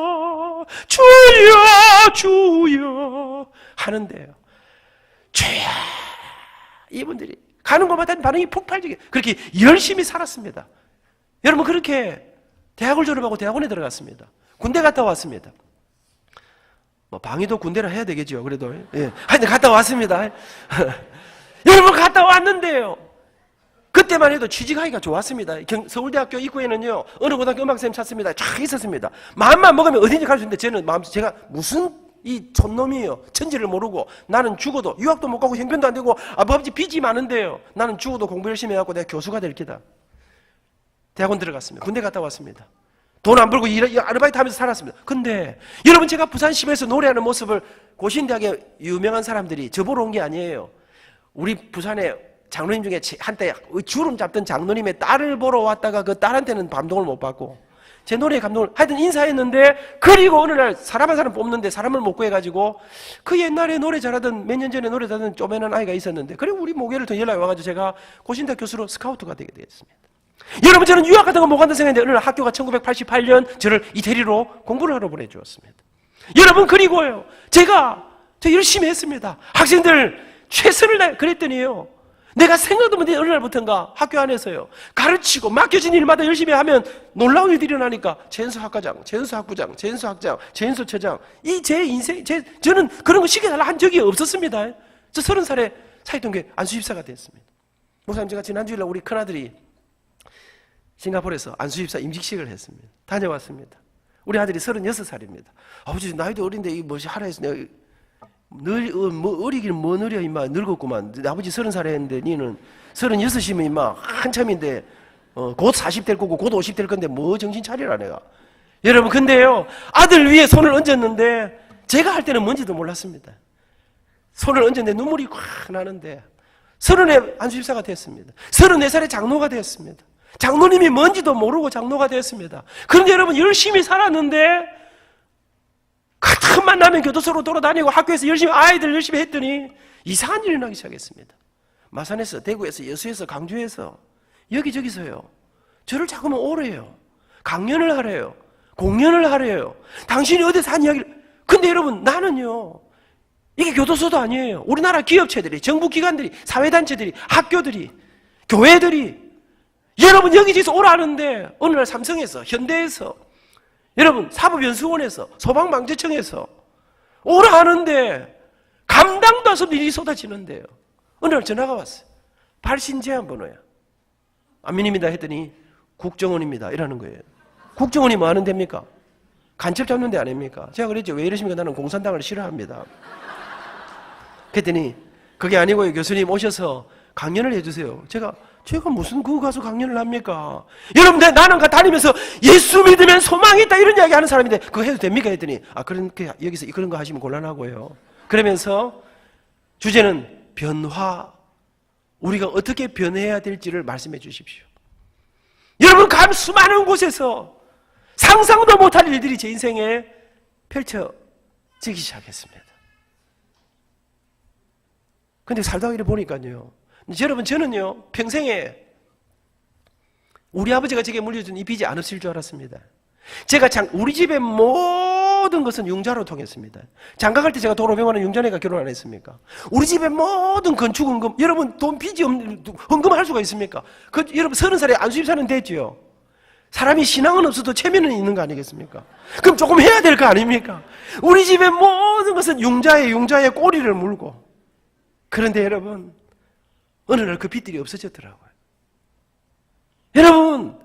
주여 주여 하는데요. 주여 이분들이 가는 곳마다 반응이 폭발적이에요. 그렇게 열심히 살았습니다. 여러분 그렇게 대학을 졸업하고 대학원에 들어갔습니다. 군대 갔다 왔습니다. 뭐 방위도 군대라 해야 되겠죠. 그래도 예. 하여튼 갔다 왔습니다. 여러분 갔다 왔는데요. 그때만 해도 취직하기가 좋았습니다. 서울대학교 입구에는요 어느 고등학교 음악선생님 찾습니다. 쫙 있었습니다. 마음만 먹으면 어딘지 갈 수 있는데 저는 제가 무슨 이 촌놈이에요. 천지를 모르고 나는 죽어도 유학도 못 가고 형편도 안 되고 아버지 빚이 많은데요. 나는 죽어도 공부 열심히 해갖고 내가 교수가 될 기다. 대학원 들어갔습니다. 군대 갔다 왔습니다. 돈 안 벌고 아르바이트 하면서 살았습니다. 근데 여러분 제가 부산시에서 노래하는 모습을 고신대학의 유명한 사람들이 저보러 온 게 아니에요. 우리 부산에 장로님 중에 한때 주름 잡던 장로님의 딸을 보러 왔다가 그 딸한테는 감동을 못 받고 제 노래에 감동을 하여튼 인사했는데 그리고 어느 날 사람 한 사람 뽑는데 사람을 못 구해가지고 그 옛날에 노래 잘하던 몇 년 전에 노래 잘하던 쪼매난 아이가 있었는데 그리고 우리 모교를 더 연락이 와가지고 제가 고신대학 교수로 스카우트가 되게 되었습니다. 여러분 저는 유학 같은 거 못 간다 생각했는데 어느 날 학교가 1988년 저를 이태리로 공부를 하러 보내주었습니다. 여러분 그리고요 제가 열심히 했습니다. 학생들 최선을 다해 그랬더니요 내가 생각도 못했는데 어느 날부터인가 학교 안에서요 가르치고 맡겨진 일마다 열심히 하면 놀라운 일들이 일어나니까 전수학과장, 전수학부장, 전수학장, 전수처장 이 제 인생 저는 그런 거 시켜달라 한 적이 없었습니다. 저 30살에 사회통계 안수집사가 됐습니다. 목사님 제가 지난주일날 우리 큰아들이 싱가포르에서 안수집사 임직식을 했습니다. 다녀왔습니다. 우리 아들이 36살입니다. 아버지 나이도 어린데 이 뭐지 하라 해서 내가 뭐 어리긴 뭐 느려 임마 늙었구만. 아버지 30살에 했는데 니는 36이면 임마 한참인데 곧 40 될 거고 곧 50 될 건데 뭐 정신 차리라 내가. 여러분 근데요 아들 위에 손을 얹었는데 제가 할 때는 뭔지도 몰랐습니다. 손을 얹었는데 눈물이 확 나는데 30에 안수집사가 됐습니다. 34살에 장로가 되었습니다. 장로님이 뭔지도 모르고 장로가 되었습니다. 그런데 여러분 열심히 살았는데 같은 만나면 교도소로 돌아다니고 학교에서 열심히 아이들 열심히 했더니 이상한 일이 나기 시작했습니다. 마산에서 대구에서 여수에서 강주에서 여기저기서요 저를 자꾸만 오래요. 강연을 하래요. 공연을 하래요. 당신이 어디서 한 이야기를. 근데 여러분 나는요 이게 교도소도 아니에요. 우리나라 기업체들이 정부기관들이 사회단체들이 학교들이 교회들이 여러분 여기저기서 오라는데 어느 날 삼성에서 현대에서 여러분, 사법연수원에서, 소방방재청에서 오라 하는데 감당도 안 해서 일이 쏟아지는데요. 어느 날 전화가 왔어요. 발신 제한 번호야. 안민입니다 했더니 국정원입니다 이라는 거예요. 국정원이 뭐 하는 데입니까? 간첩 잡는 데 아닙니까? 제가 그랬죠. 왜 이러십니까? 나는 공산당을 싫어합니다. 그랬더니 그게 아니고요. 교수님 오셔서 강연을 해주세요. 제가 무슨 그거 가서 강연을 합니까? 여러분들 나는 다니면서 예수 믿으면 소망이 있다 이런 이야기 하는 사람인데 그거 해도 됩니까? 했더니 그러니까 여기서 그런 거 하시면 곤란하고요. 그러면서 주제는 변화, 우리가 어떻게 변해야 될지를 말씀해 주십시오. 여러분, 수많은 곳에서 상상도 못할 일들이 제 인생에 펼쳐지기 시작했습니다. 근데 살다 보니까요. 여러분, 저는요, 평생에 우리 아버지가 제게 물려준 이 빚이 안 없을 줄 알았습니다. 제가 우리 집의 모든 것은 융자로 통했습니다. 장가갈 때 제가 돈 500만 원 융자내가 결혼 안 했습니까? 우리 집의 모든 건축 헌금, 여러분 돈 빚이 없는 헌금을 할 수가 있습니까? 여러분 30살에 안수입사는 됐지요. 사람이 신앙은 없어도 체면은 있는 거 아니겠습니까? 그럼 조금 해야 될 거 아닙니까? 우리 집의 모든 것은 융자에 꼬리를 물고. 그런데 여러분, 어느 날 그 빚들이 없어졌더라고요. 여러분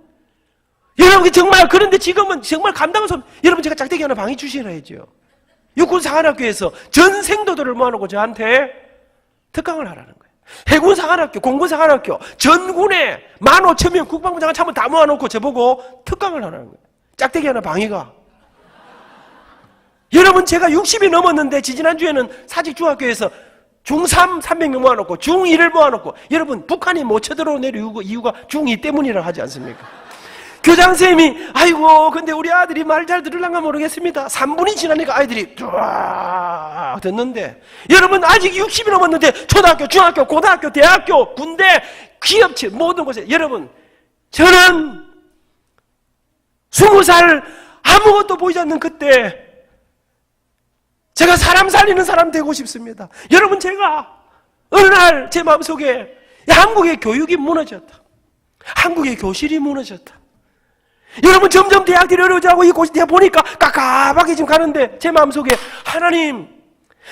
정말, 그런데 지금은 정말 감당할 수 없는, 여러분 제가 짝대기 하나 방해 주시라 했죠. 육군사관학교에서 전 생도들을 모아놓고 저한테 특강을 하라는 거예요. 해군사관학교, 공군사관학교, 전군에 15,000명 국방부 장관 참모 다 모아놓고 저보고 특강을 하라는 거예요. 짝대기 하나 방해가. 여러분 제가 60이 넘었는데 지지난주에는 사직중학교에서 중3 300명 모아놓고 중2를 모아놓고, 여러분 북한이 못 쳐들어오는 이유가 중2 때문이라고 하지 않습니까? 교장선생님이 아이고 근데 우리 아들이 말 잘 들을란가 모르겠습니다. 3분이 지나니까 아이들이 쫙 듣는데, 여러분 아직 60이 넘었는데 초등학교, 중학교, 고등학교, 대학교, 군대, 기업체 모든 곳에, 여러분 저는 20살 아무것도 보이지 않는 그때 제가 사람 살리는 사람 되고 싶습니다. 여러분 제가 어느 날 제 마음속에 한국의 교육이 무너졌다. 한국의 교실이 무너졌다. 여러분 점점 대학들이 어려워지고 이 곳이 내가 보니까 깝깝하게 지금 가는데 제 마음속에 하나님,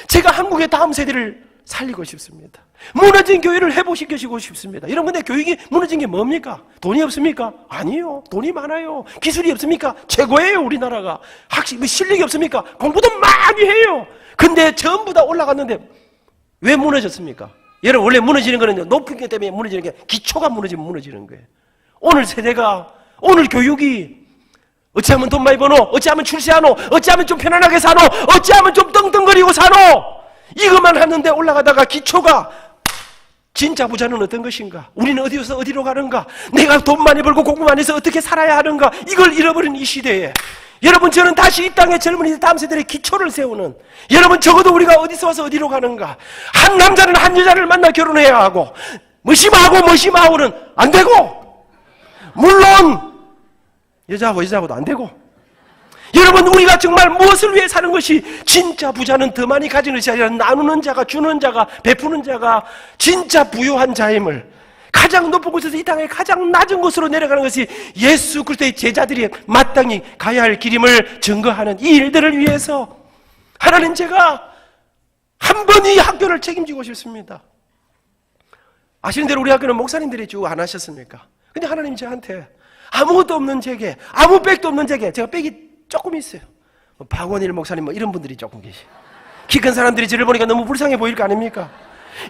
제가 한국의 다음 세대를 살리고 싶습니다. 무너진 교회를 회복시키고 싶습니다. 여러분 근데 교육이 무너진 게 뭡니까? 돈이 없습니까? 아니요. 돈이 많아요. 기술이 없습니까? 최고예요. 우리나라가. 실력이 없습니까? 공부도 많이 해요. 근데 전부 다 올라갔는데 왜 무너졌습니까? 여러분 원래 무너지는 거는 높은 게 때문에 무너지는 게, 기초가 무너지면 무너지는 거예요. 오늘 세대가, 오늘 교육이 어찌하면 돈 많이 버노, 어찌하면 출세하노, 어찌하면 좀 편안하게 사노, 어찌하면 좀 떵떵거리고 사노, 이것만 하는데 올라가다가 기초가, 진짜 부자는 어떤 것인가, 우리는 어디서 어디로 가는가, 내가 돈 많이 벌고 공부 많이 해서 어떻게 살아야 하는가, 이걸 잃어버린 이 시대에 여러분 저는 다시 이 땅의 젊은이 다음 세대의 기초를 세우는, 여러분 적어도 우리가 어디서 와서 어디로 가는가, 한 남자는 한 여자를 만나 결혼해야 하고, 머시마하고는 안 되고, 물론 여자하고도 안 되고, 여러분 우리가 정말 무엇을 위해 사는 것이, 진짜 부자는 더 많이 가지는 것이 아니라 나누는 자가, 주는 자가, 베푸는 자가 진짜 부유한 자임을, 가장 높은 곳에서 이 땅의 가장 낮은 곳으로 내려가는 것이 예수 그리스도의 제자들이 마땅히 가야 할 길임을 증거하는 이 일들을 위해서 하나님, 제가 한 번 이 학교를 책임지고 싶습니다. 아시는 대로 우리 학교는 목사님들이 쭉 안 하셨습니까? 근데 하나님 저한테 아무것도 없는 제게, 아무 백도 없는 제게, 제가 백이 조금 있어요. 박원일 목사님 이런 분들이 조금 계시. 키 큰 사람들이 저를 보니까 너무 불쌍해 보일 거 아닙니까?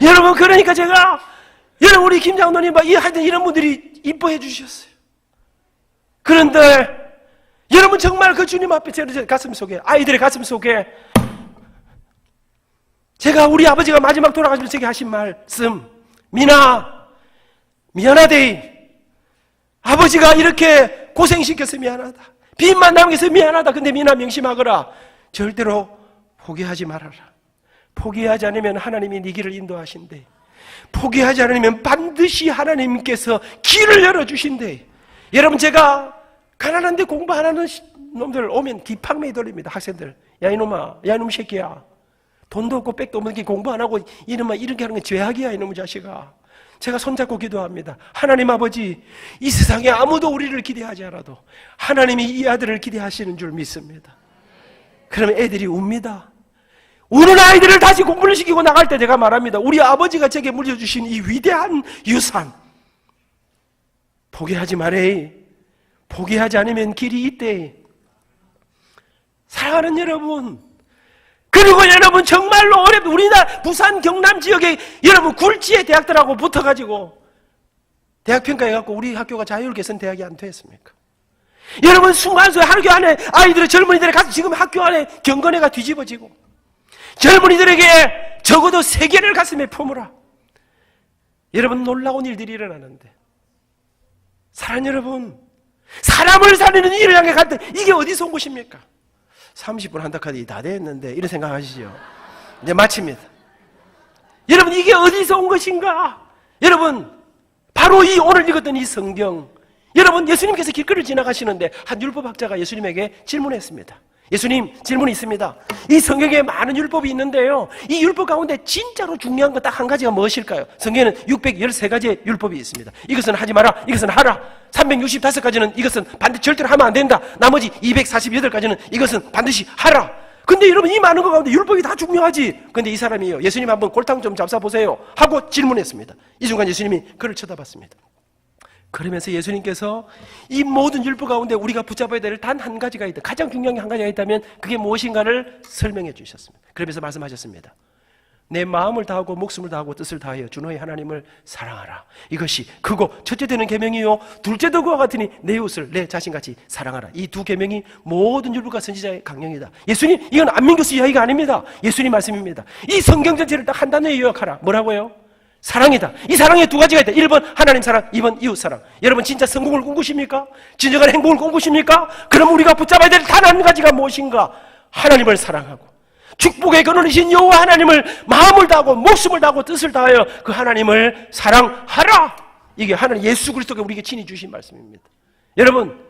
여러분 그러니까 제가, 여러분 우리 김장로님 하여튼 이런 분들이 이뻐해 주셨어요. 그런데 여러분 정말 그 주님 앞에 제 가슴 속에, 아이들의 가슴 속에, 제가 우리 아버지가 마지막 돌아가시면서 제게 하신 말씀, 미나 미안하대, 아버지가 이렇게 고생시켜서 미안하다, 빚만 남겨서 미안하다, 근데 미나 명심하거라, 절대로 포기하지 말아라. 포기하지 않으면 하나님이 네 길을 인도하신대. 포기하지 않으면 반드시 하나님께서 길을 열어주신대. 여러분 제가 가난한데 공부 안 하는 놈들 오면 기팡매이 돌립니다. 학생들, 야 이놈아, 야 이놈 새끼야, 돈도 없고 백도 없는 게 공부 안 하고 이놈아 이렇게 하는 건 죄악이야 이놈의 자식아. 제가 손잡고 기도합니다. 하나님 아버지, 이 세상에 아무도 우리를 기대하지 않아도 하나님이 이 아들을 기대하시는 줄 믿습니다. 그러면 애들이 웁니다. 우는 아이들을 다시 공부를 시키고 나갈 때 제가 말합니다. 우리 아버지가 제게 물려주신 이 위대한 유산 포기하지 말에. 포기하지 않으면 길이 있대. 사랑하는 여러분, 그리고 여러분 정말로 어렵다. 우리나라 부산 경남 지역에 여러분 굴지의 대학들하고 붙어가지고 대학 평가해갖고 우리 학교가 자율 개선 대학이 안 됐습니까? 여러분 순간순간 학교 안에 아이들의 젊은이들이 가서 지금 학교 안에 경건회가 뒤집어지고 젊은이들에게 적어도 3개를 가슴에 품으라. 여러분 놀라운 일들이 일어나는데 사랑하는 여러분, 사람을 살리는 일을 향해 갈 때 이게 어디서 온 것입니까? 30분 한다 카드 다 됐는데 이런 생각하시죠? 이제 마칩니다. 여러분 이게 어디서 온 것인가? 여러분 바로 이 오늘 읽었던 이 성경, 여러분 예수님께서 길거리를 지나가시는데 한 율법학자가 예수님에게 질문했습니다. 예수님, 질문이 있습니다. 이 성경에 많은 율법이 있는데요, 이 율법 가운데 진짜로 중요한 것 딱 한 가지가 무엇일까요? 성경에는 613가지의 율법이 있습니다. 이것은 하지 마라, 이것은 하라. 365가지는 이것은 반드시 절대로 하면 안 된다. 나머지 248가지는 이것은 반드시 하라. 근데 여러분 이 많은 것 가운데 율법이 다 중요하지. 근데 이 사람이요, 예수님 한번 골탕 좀 잡숴보세요 하고 질문했습니다. 이 순간 예수님이 그를 쳐다봤습니다. 그러면서 예수님께서 이 모든 율법 가운데 우리가 붙잡아야 될 단 한 가지가 있다, 가장 중요한 게 한 가지가 있다면 그게 무엇인가를 설명해 주셨습니다. 그러면서 말씀하셨습니다. 내 마음을 다하고 목숨을 다하고 뜻을 다하여 주 너의 하나님을 사랑하라. 이것이 크고 첫째 되는 계명이요 둘째도 그와 같으니 내 이웃을 내 자신같이 사랑하라. 이 두 계명이 모든 율법과 선지자의 강령이다. 예수님, 이건 안민교수 이야기가 아닙니다. 예수님 말씀입니다. 이 성경 전체를 딱 한 단어에 요약하라. 뭐라고요? 사랑이다. 이 사랑에 두 가지가 있다. 1번 하나님 사랑, 2번 이웃 사랑. 여러분 진짜 성공을 꿈꾸십니까? 진정한 행복을 꿈꾸십니까? 그럼 우리가 붙잡아야 될 단 한 가지가 무엇인가? 하나님을 사랑하고 축복의 근원이신 여호와 하나님을 마음을 다하고 목숨을 다하고 뜻을 다하여 그 하나님을 사랑하라. 이게 하나님 예수 그리스도가 우리에게 친히 주신 말씀입니다. 여러분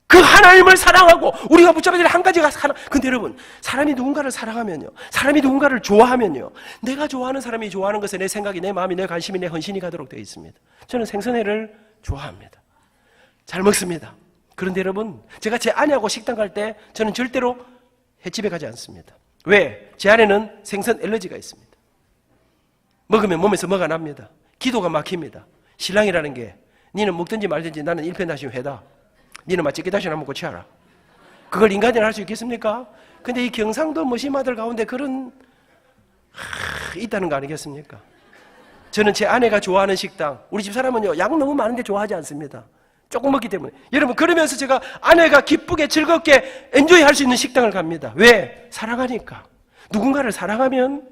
그 하나님을 사랑하고 우리가 붙잡아야 될 한 가지가 근데 여러분 사람이 누군가를 사랑하면요, 사람이 누군가를 좋아하면요, 내가 좋아하는 사람이 좋아하는 것에 내 생각이, 내 마음이, 내 관심이, 내 헌신이 가도록 되어 있습니다. 저는 생선회를 좋아합니다. 잘 먹습니다. 그런데 여러분 제가 제 아내하고 식당 갈 때 저는 절대로 횟집에 가지 않습니다. 왜? 제 아내는 생선 알러지가 있습니다. 먹으면 몸에서 뭐가 납니다. 기도가 막힙니다. 신랑이라는 게 니는 먹든지 말든지 나는 일편단심 회다. 니는 마치 깨다시나 먹고 치아라. 그걸 인간이 할 수 있겠습니까? 근데 이 경상도 머시마들 가운데 그런 있다는 거 아니겠습니까? 저는 제 아내가 좋아하는 식당, 우리 집 사람은요 양 너무 많은데 좋아하지 않습니다. 조금 먹기 때문에. 여러분 그러면서 제가 아내가 기쁘게 즐겁게 엔조이 할 수 있는 식당을 갑니다. 왜? 사랑하니까. 누군가를 사랑하면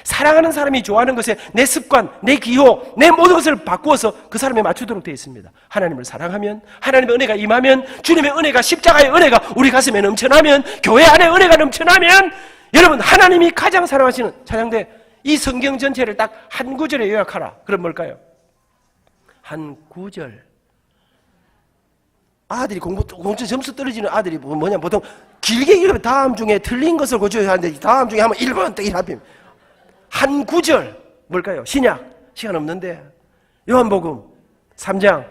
사랑하는 사람이 좋아하는 것에 내 습관, 내 기호, 내 모든 것을 바꾸어서 그 사람에 맞추도록 되어 있습니다. 하나님을 사랑하면, 하나님의 은혜가 임하면, 주님의 은혜가, 십자가의 은혜가 우리 가슴에 넘쳐나면, 교회 안에 은혜가 넘쳐나면, 여러분 하나님이 가장 사랑하시는 찬양대 이 성경 전체를 딱 한 구절에 요약하라. 그럼 뭘까요? 한 구절. 아들이 공부 점수 떨어지는 아들이 뭐냐, 보통 길게 읽으면 다음 중에 틀린 것을 고쳐야 하는데 다음 중에 하면 1번 딱 이랍니다. 한 구절 뭘까요? 신약 시간 없는데 요한복음 3장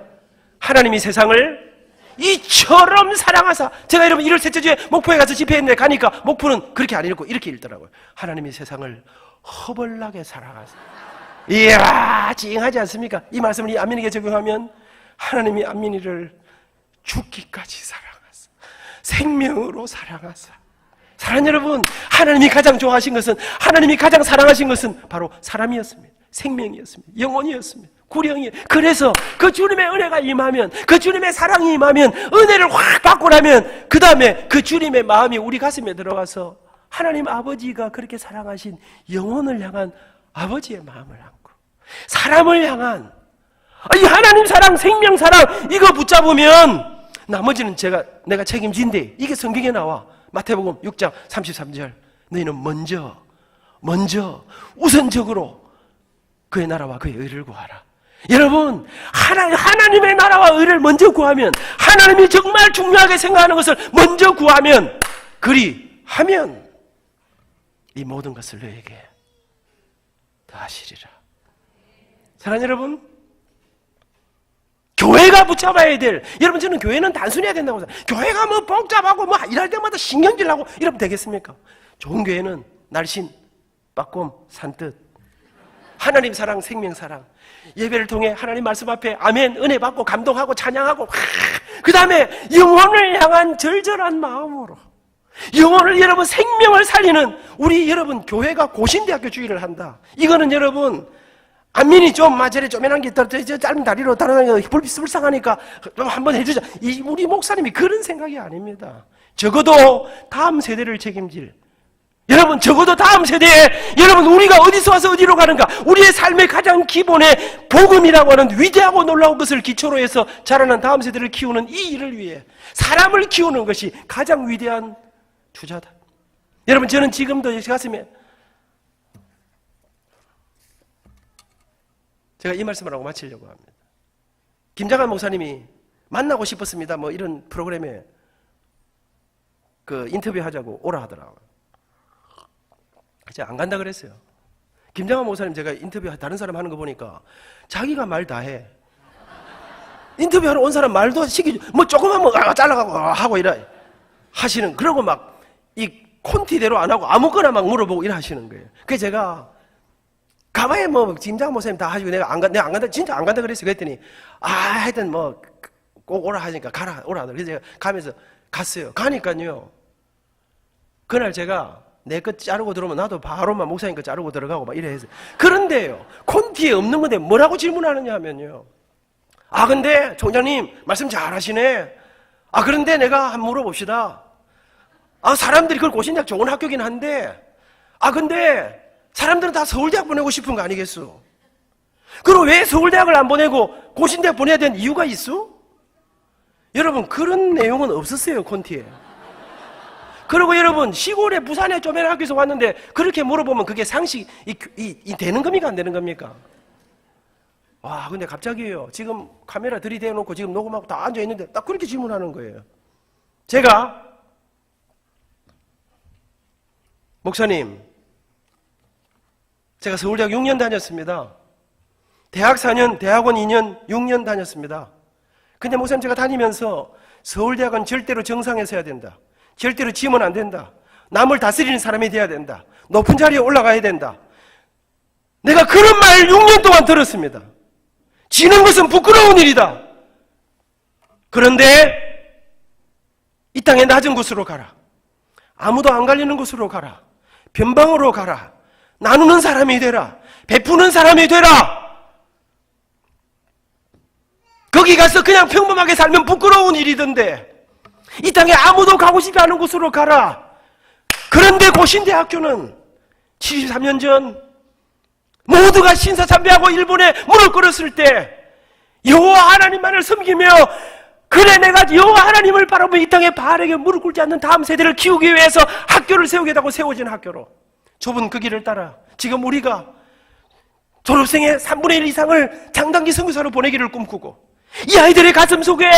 하나님이 세상을 이처럼 사랑하사. 제가 여러분 1월 셋째 주에 목포에 가서 집회했는데 가니까 목포는 그렇게 안 읽고 이렇게 읽더라고요. 하나님이 세상을 허벌나게 사랑하사. 이야 찡하지 않습니까? 이 말씀을 이 안민에게 적용하면 하나님이 안민이를 죽기까지 사랑하사 생명으로 사랑하사. 사랑하는 여러분, 하나님이 가장 좋아하신 것은, 하나님이 가장 사랑하신 것은 바로 사람이었습니다. 생명이었습니다. 영혼이었습니다. 구령이에요. 그래서 그 주님의 은혜가 임하면, 그 주님의 사랑이 임하면, 은혜를 확 받고 나면 그 다음에 그 주님의 마음이 우리 가슴에 들어가서 하나님 아버지가 그렇게 사랑하신 영혼을 향한 아버지의 마음을 안고 사람을 향한 이 하나님 사랑, 생명 사랑 이거 붙잡으면 나머지는 내가 책임진대. 이게 성경에 나와. 마태복음 6장 33절. 너희는 먼저 우선적으로 그의 나라와 그의 의를 구하라. 여러분 하나님의 나라와 의를 먼저 구하면, 하나님이 정말 중요하게 생각하는 것을 먼저 구하면, 그리하면 이 모든 것을 너에게 다 하시리라. 사랑하는 여러분, 교회가 붙잡아야 될, 여러분 저는 교회는 단순히 해야 된다고 생각해요. 교회가 뭐 복잡하고 뭐 일할 때마다 신경질나고 이러면 되겠습니까? 좋은 교회는 날씬, 빠꼼, 산뜻, 하나님 사랑, 생명 사랑, 예배를 통해 하나님 말씀 앞에 아멘, 은혜 받고 감동하고 찬양하고, 그 다음에 영혼을 향한 절절한 마음으로 영혼을, 여러분 생명을 살리는 우리 여러분 교회가 고신대학교 주의를 한다. 이거는 여러분 안민이 좀 마저리 쪼매난 게 있다, 저 짧은 다리로 다니는 불쌍하니까 좀 한번 해주자. 우리 목사님이 그런 생각이 아닙니다. 적어도 다음 세대를 책임질, 여러분 적어도 다음 세대에 여러분 우리가 어디서 와서 어디로 가는가, 우리의 삶의 가장 기본의 복음이라고 하는 위대하고 놀라운 것을 기초로 해서 자라난 다음 세대를 키우는 이 일을 위해 사람을 키우는 것이 가장 위대한 투자다. 여러분 저는 지금도 가슴에 제가 이 말씀을 하고 마치려고 합니다. 김장한 목사님이 만나고 싶었습니다. 뭐 이런 프로그램에 그 인터뷰하자고 오라 하더라고요. 제가 안 간다 그랬어요. 김장한 목사님 제가 인터뷰 다른 사람 하는 거 보니까 자기가 말 다 해. 인터뷰하러 온 사람 말도 시키지. 뭐 조금만 뭐 잘라가고 하고 이래 하시는, 그러고 막 이 콘티대로 안 하고 아무거나 막 물어보고 이래 하시는 거예요. 그래서 제가 가만히 뭐 김장한 목사님 다 하시고 내가 안 간다, 진짜 안 간다 그랬어요. 그랬더니 하여튼 뭐 꼭 오라 하니까 가라, 오라 하더라고요. 그래서 제가 가면서 갔어요. 가니까요, 그날 제가 내 것 자르고 들어오면 나도 바로만 목사님 거 자르고 들어가고 막 이래 했어요. 그런데요, 콘티에 없는 건데 뭐라고 질문하느냐 하면요, 아 근데 총장님 말씀 잘 하시네. 아 그런데 내가 한번 물어봅시다. 아 사람들이 그걸 고신대학 좋은 학교긴 한데, 아 근데 사람들은 다 서울대학 보내고 싶은 거 아니겠어? 그럼 왜 서울대학을 안 보내고 고신대학 보내야 되는 이유가 있어? 여러분 그런 내용은 없었어요, 콘티에. 그리고 여러분 시골에 부산에 쪼매난 학교에서 왔는데 그렇게 물어보면 그게 상식이 되는 겁니까 안 되는 겁니까? 와 근데 갑자기요, 지금 카메라 들이대놓고 지금 녹음하고 다 앉아있는데 딱 그렇게 질문하는 거예요. 제가 목사님, 제가 서울대학 6년 다녔습니다. 대학 4년, 대학원 2년, 6년 다녔습니다. 근데 목사님 제가 다니면서 서울대학은 절대로 정상에서 해야 된다, 절대로 지으면 안 된다, 남을 다스리는 사람이 돼야 된다, 높은 자리에 올라가야 된다, 내가 그런 말 6년 동안 들었습니다. 지는 것은 부끄러운 일이다. 그런데 이 땅의 낮은 곳으로 가라, 아무도 안 갈리는 곳으로 가라, 변방으로 가라, 나누는 사람이 되라, 베푸는 사람이 되라. 거기 가서 그냥 평범하게 살면 부끄러운 일이던데 이 땅에 아무도 가고 싶지 않은 곳으로 가라. 그런데 고신대학교는 73년 전 모두가 신사참배하고 일본에 무릎 꿇었을 때 여호와 하나님만을 섬기며, 그래 내가 여호와 하나님을 바라보며 이 땅에 바알에게 무릎 꿇지 않는 다음 세대를 키우기 위해서 학교를 세우겠다고 세워진 학교로, 좁은 그 길을 따라 지금 우리가 졸업생의 3분의 1 이상을 장단기 선교사로 보내기를 꿈꾸고, 이 아이들의 가슴 속에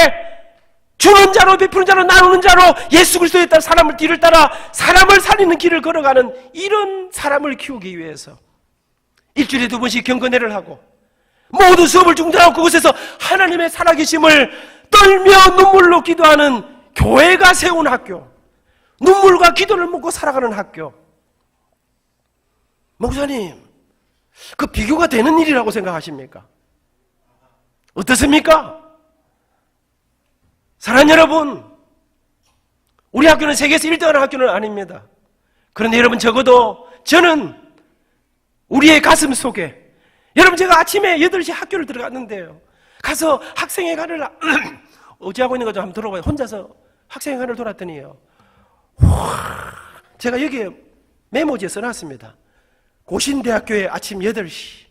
주는 자로 베푸는 자로 나누는 자로 예수 그리스도에 따라 사람을 뒤를 따라 사람을 살리는 길을 걸어가는 이런 사람을 키우기 위해서 일주일에 2번씩 경건회를 하고 모든 수업을 중단하고 그곳에서 하나님의 살아계심을 떨며 눈물로 기도하는 교회가 세운 학교, 눈물과 기도를 먹고 살아가는 학교. 목사님, 그 비교가 되는 일이라고 생각하십니까? 어떻습니까? 사랑하는 여러분, 우리 학교는 세계에서 1등하는 학교는 아닙니다. 그런데 여러분 적어도 저는 우리의 가슴 속에, 여러분 제가 아침에 8시 학교를 들어갔는데요, 가서 학생회관을 어찌하고 있는 거 좀 한번 들어봐요. 혼자서 학생회관을 돌았더니요, 제가 여기에 메모지에 써놨습니다. 고신대학교에 아침 8시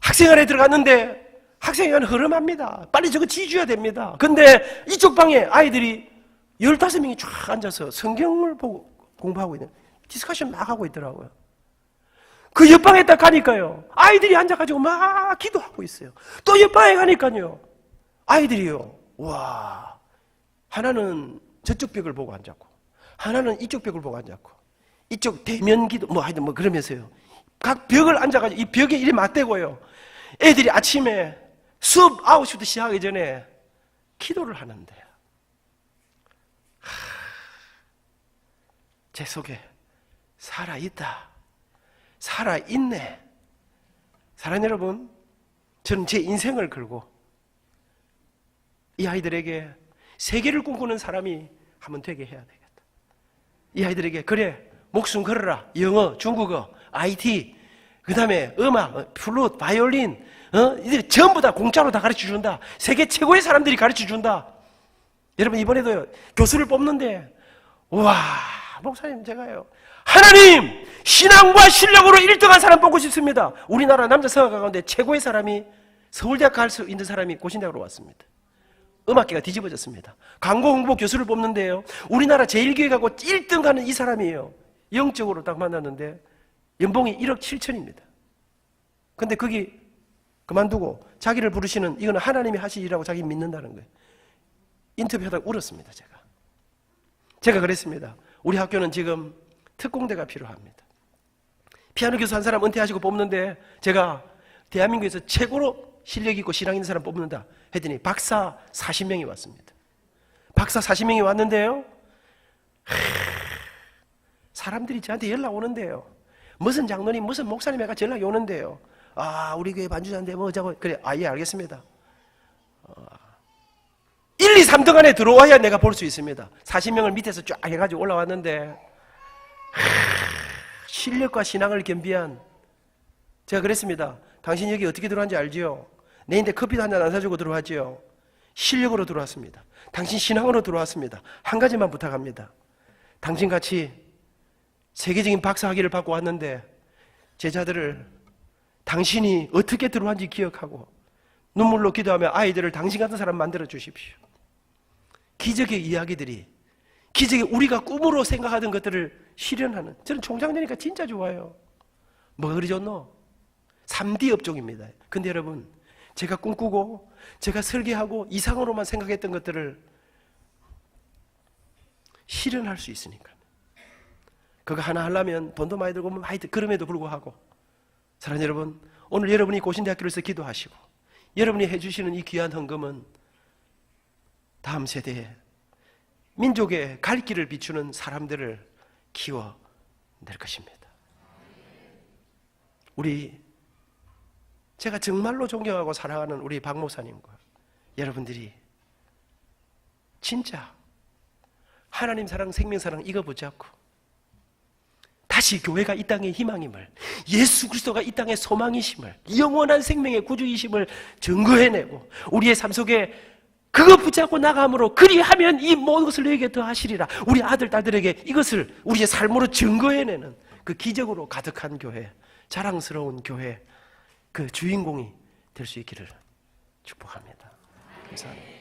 학생회관에 들어갔는데 학생회관 흐름합니다. 빨리 저거 지져야 됩니다. 근데 이쪽 방에 아이들이 15명이 쫙 앉아서 성경을 보고 공부하고 있는, 디스커션 막 하고 있더라고요. 그 옆방에 딱 가니까요, 아이들이 앉아가지고 막 기도하고 있어요. 또 옆방에 가니까요, 아이들이요, 와, 하나는 저쪽 벽을 보고 앉았고 하나는 이쪽 벽을 보고 앉았고, 이쪽 대면 기도 하여튼 그러면서요, 각 벽을 앉아가지고 이 벽에 이리 맞대고요, 애들이 아침에 수업 9시부터 시작하기 전에 기도를 하는데 제 속에 살아있다, 살아있네. 사랑하는 여러분, 저는 제 인생을 걸고 이 아이들에게 세계를 꿈꾸는 사람이 한번 되게 해야 되겠다. 이 아이들에게 그래, 목숨 걸어라. 영어, 중국어, IT, 그 다음에 음악, 플룻, 바이올린, 이들 전부 다 공짜로 다 가르쳐준다. 세계 최고의 사람들이 가르쳐준다. 여러분, 이번에도 교수를 뽑는데, 우와, 목사님, 제가요, 하나님, 신앙과 실력으로 1등한 사람 뽑고 싶습니다. 우리나라 남자 성악가 가운데 최고의 사람이 서울대학 갈 수 있는 사람이 고신대학으로 왔습니다. 음악계가 뒤집어졌습니다. 광고 홍보 교수를 뽑는데요, 우리나라 제일교회 가고 1등 가는 이 사람이에요. 영적으로 딱 만났는데 연봉이 1억 7천입니다. 근데 거기 그만두고 자기를 부르시는, 이거는 하나님이 하시리라고 자기 믿는다는 거예요. 인터뷰하다가 울었습니다. 제가 그랬습니다. 우리 학교는 지금 특공대가 필요합니다. 피아노 교수 한 사람 은퇴하시고 뽑는데 제가 대한민국에서 최고로 실력 있고 신앙 있는 사람 뽑는다 했더니 박사 40명이 왔습니다. 박사 40명이 왔는데요, 사람들이 저한테 연락 오는데요. 무슨 장로님, 무슨 목사님 해가 연락이 오는데요. 아, 우리 교회 반주자인데 뭐 어쩌고. 그래, 예, 알겠습니다. 1, 2, 3등 안에 들어와야 내가 볼 수 있습니다. 40명을 밑에서 쫙 해가지고 올라왔는데 실력과 신앙을 겸비한, 제가 그랬습니다. 당신 여기 어떻게 들어왔는지 알지요? 내인데 커피도 한 잔 안 사주고 들어왔지요? 실력으로 들어왔습니다. 당신 신앙으로 들어왔습니다. 한 가지만 부탁합니다. 당신같이 세계적인 박사학위를 받고 왔는데 제자들을 당신이 어떻게 들어왔는지 기억하고 눈물로 기도하며 아이들을 당신 같은 사람 만들어 주십시오. 기적의 이야기들이, 기적의 우리가 꿈으로 생각하던 것들을 실현하는, 저는 총장되니까 진짜 좋아요. 뭐가 그리 좋노? 3D 업종입니다. 근데 여러분, 제가 꿈꾸고 제가 설계하고 이상으로만 생각했던 것들을 실현할 수 있으니까. 그거 하나 하려면 돈도 많이 들고 많이 그럼에도 불구하고, 사랑하는 여러분, 오늘 여러분이 고신대학교에서 기도하시고 여러분이 해주시는 이 귀한 헌금은 다음 세대에 민족의 갈 길을 비추는 사람들을 키워낼 것입니다. 제가 정말로 존경하고 사랑하는 우리 박 목사님과 여러분들이 진짜 하나님 사랑, 생명 사랑 이거 붙잡고 다시 교회가 이 땅의 희망임을, 예수 그리스도가 이 땅의 소망이심을, 영원한 생명의 구주이심을 증거해내고 우리의 삶 속에 그거 붙잡고 나감으로 그리하면 이 모든 것을 너에게 더 하시리라, 우리 아들 딸들에게 이것을 우리의 삶으로 증거해내는 그 기적으로 가득한 교회, 자랑스러운 교회, 그 주인공이 될 수 있기를 축복합니다. 감사합니다.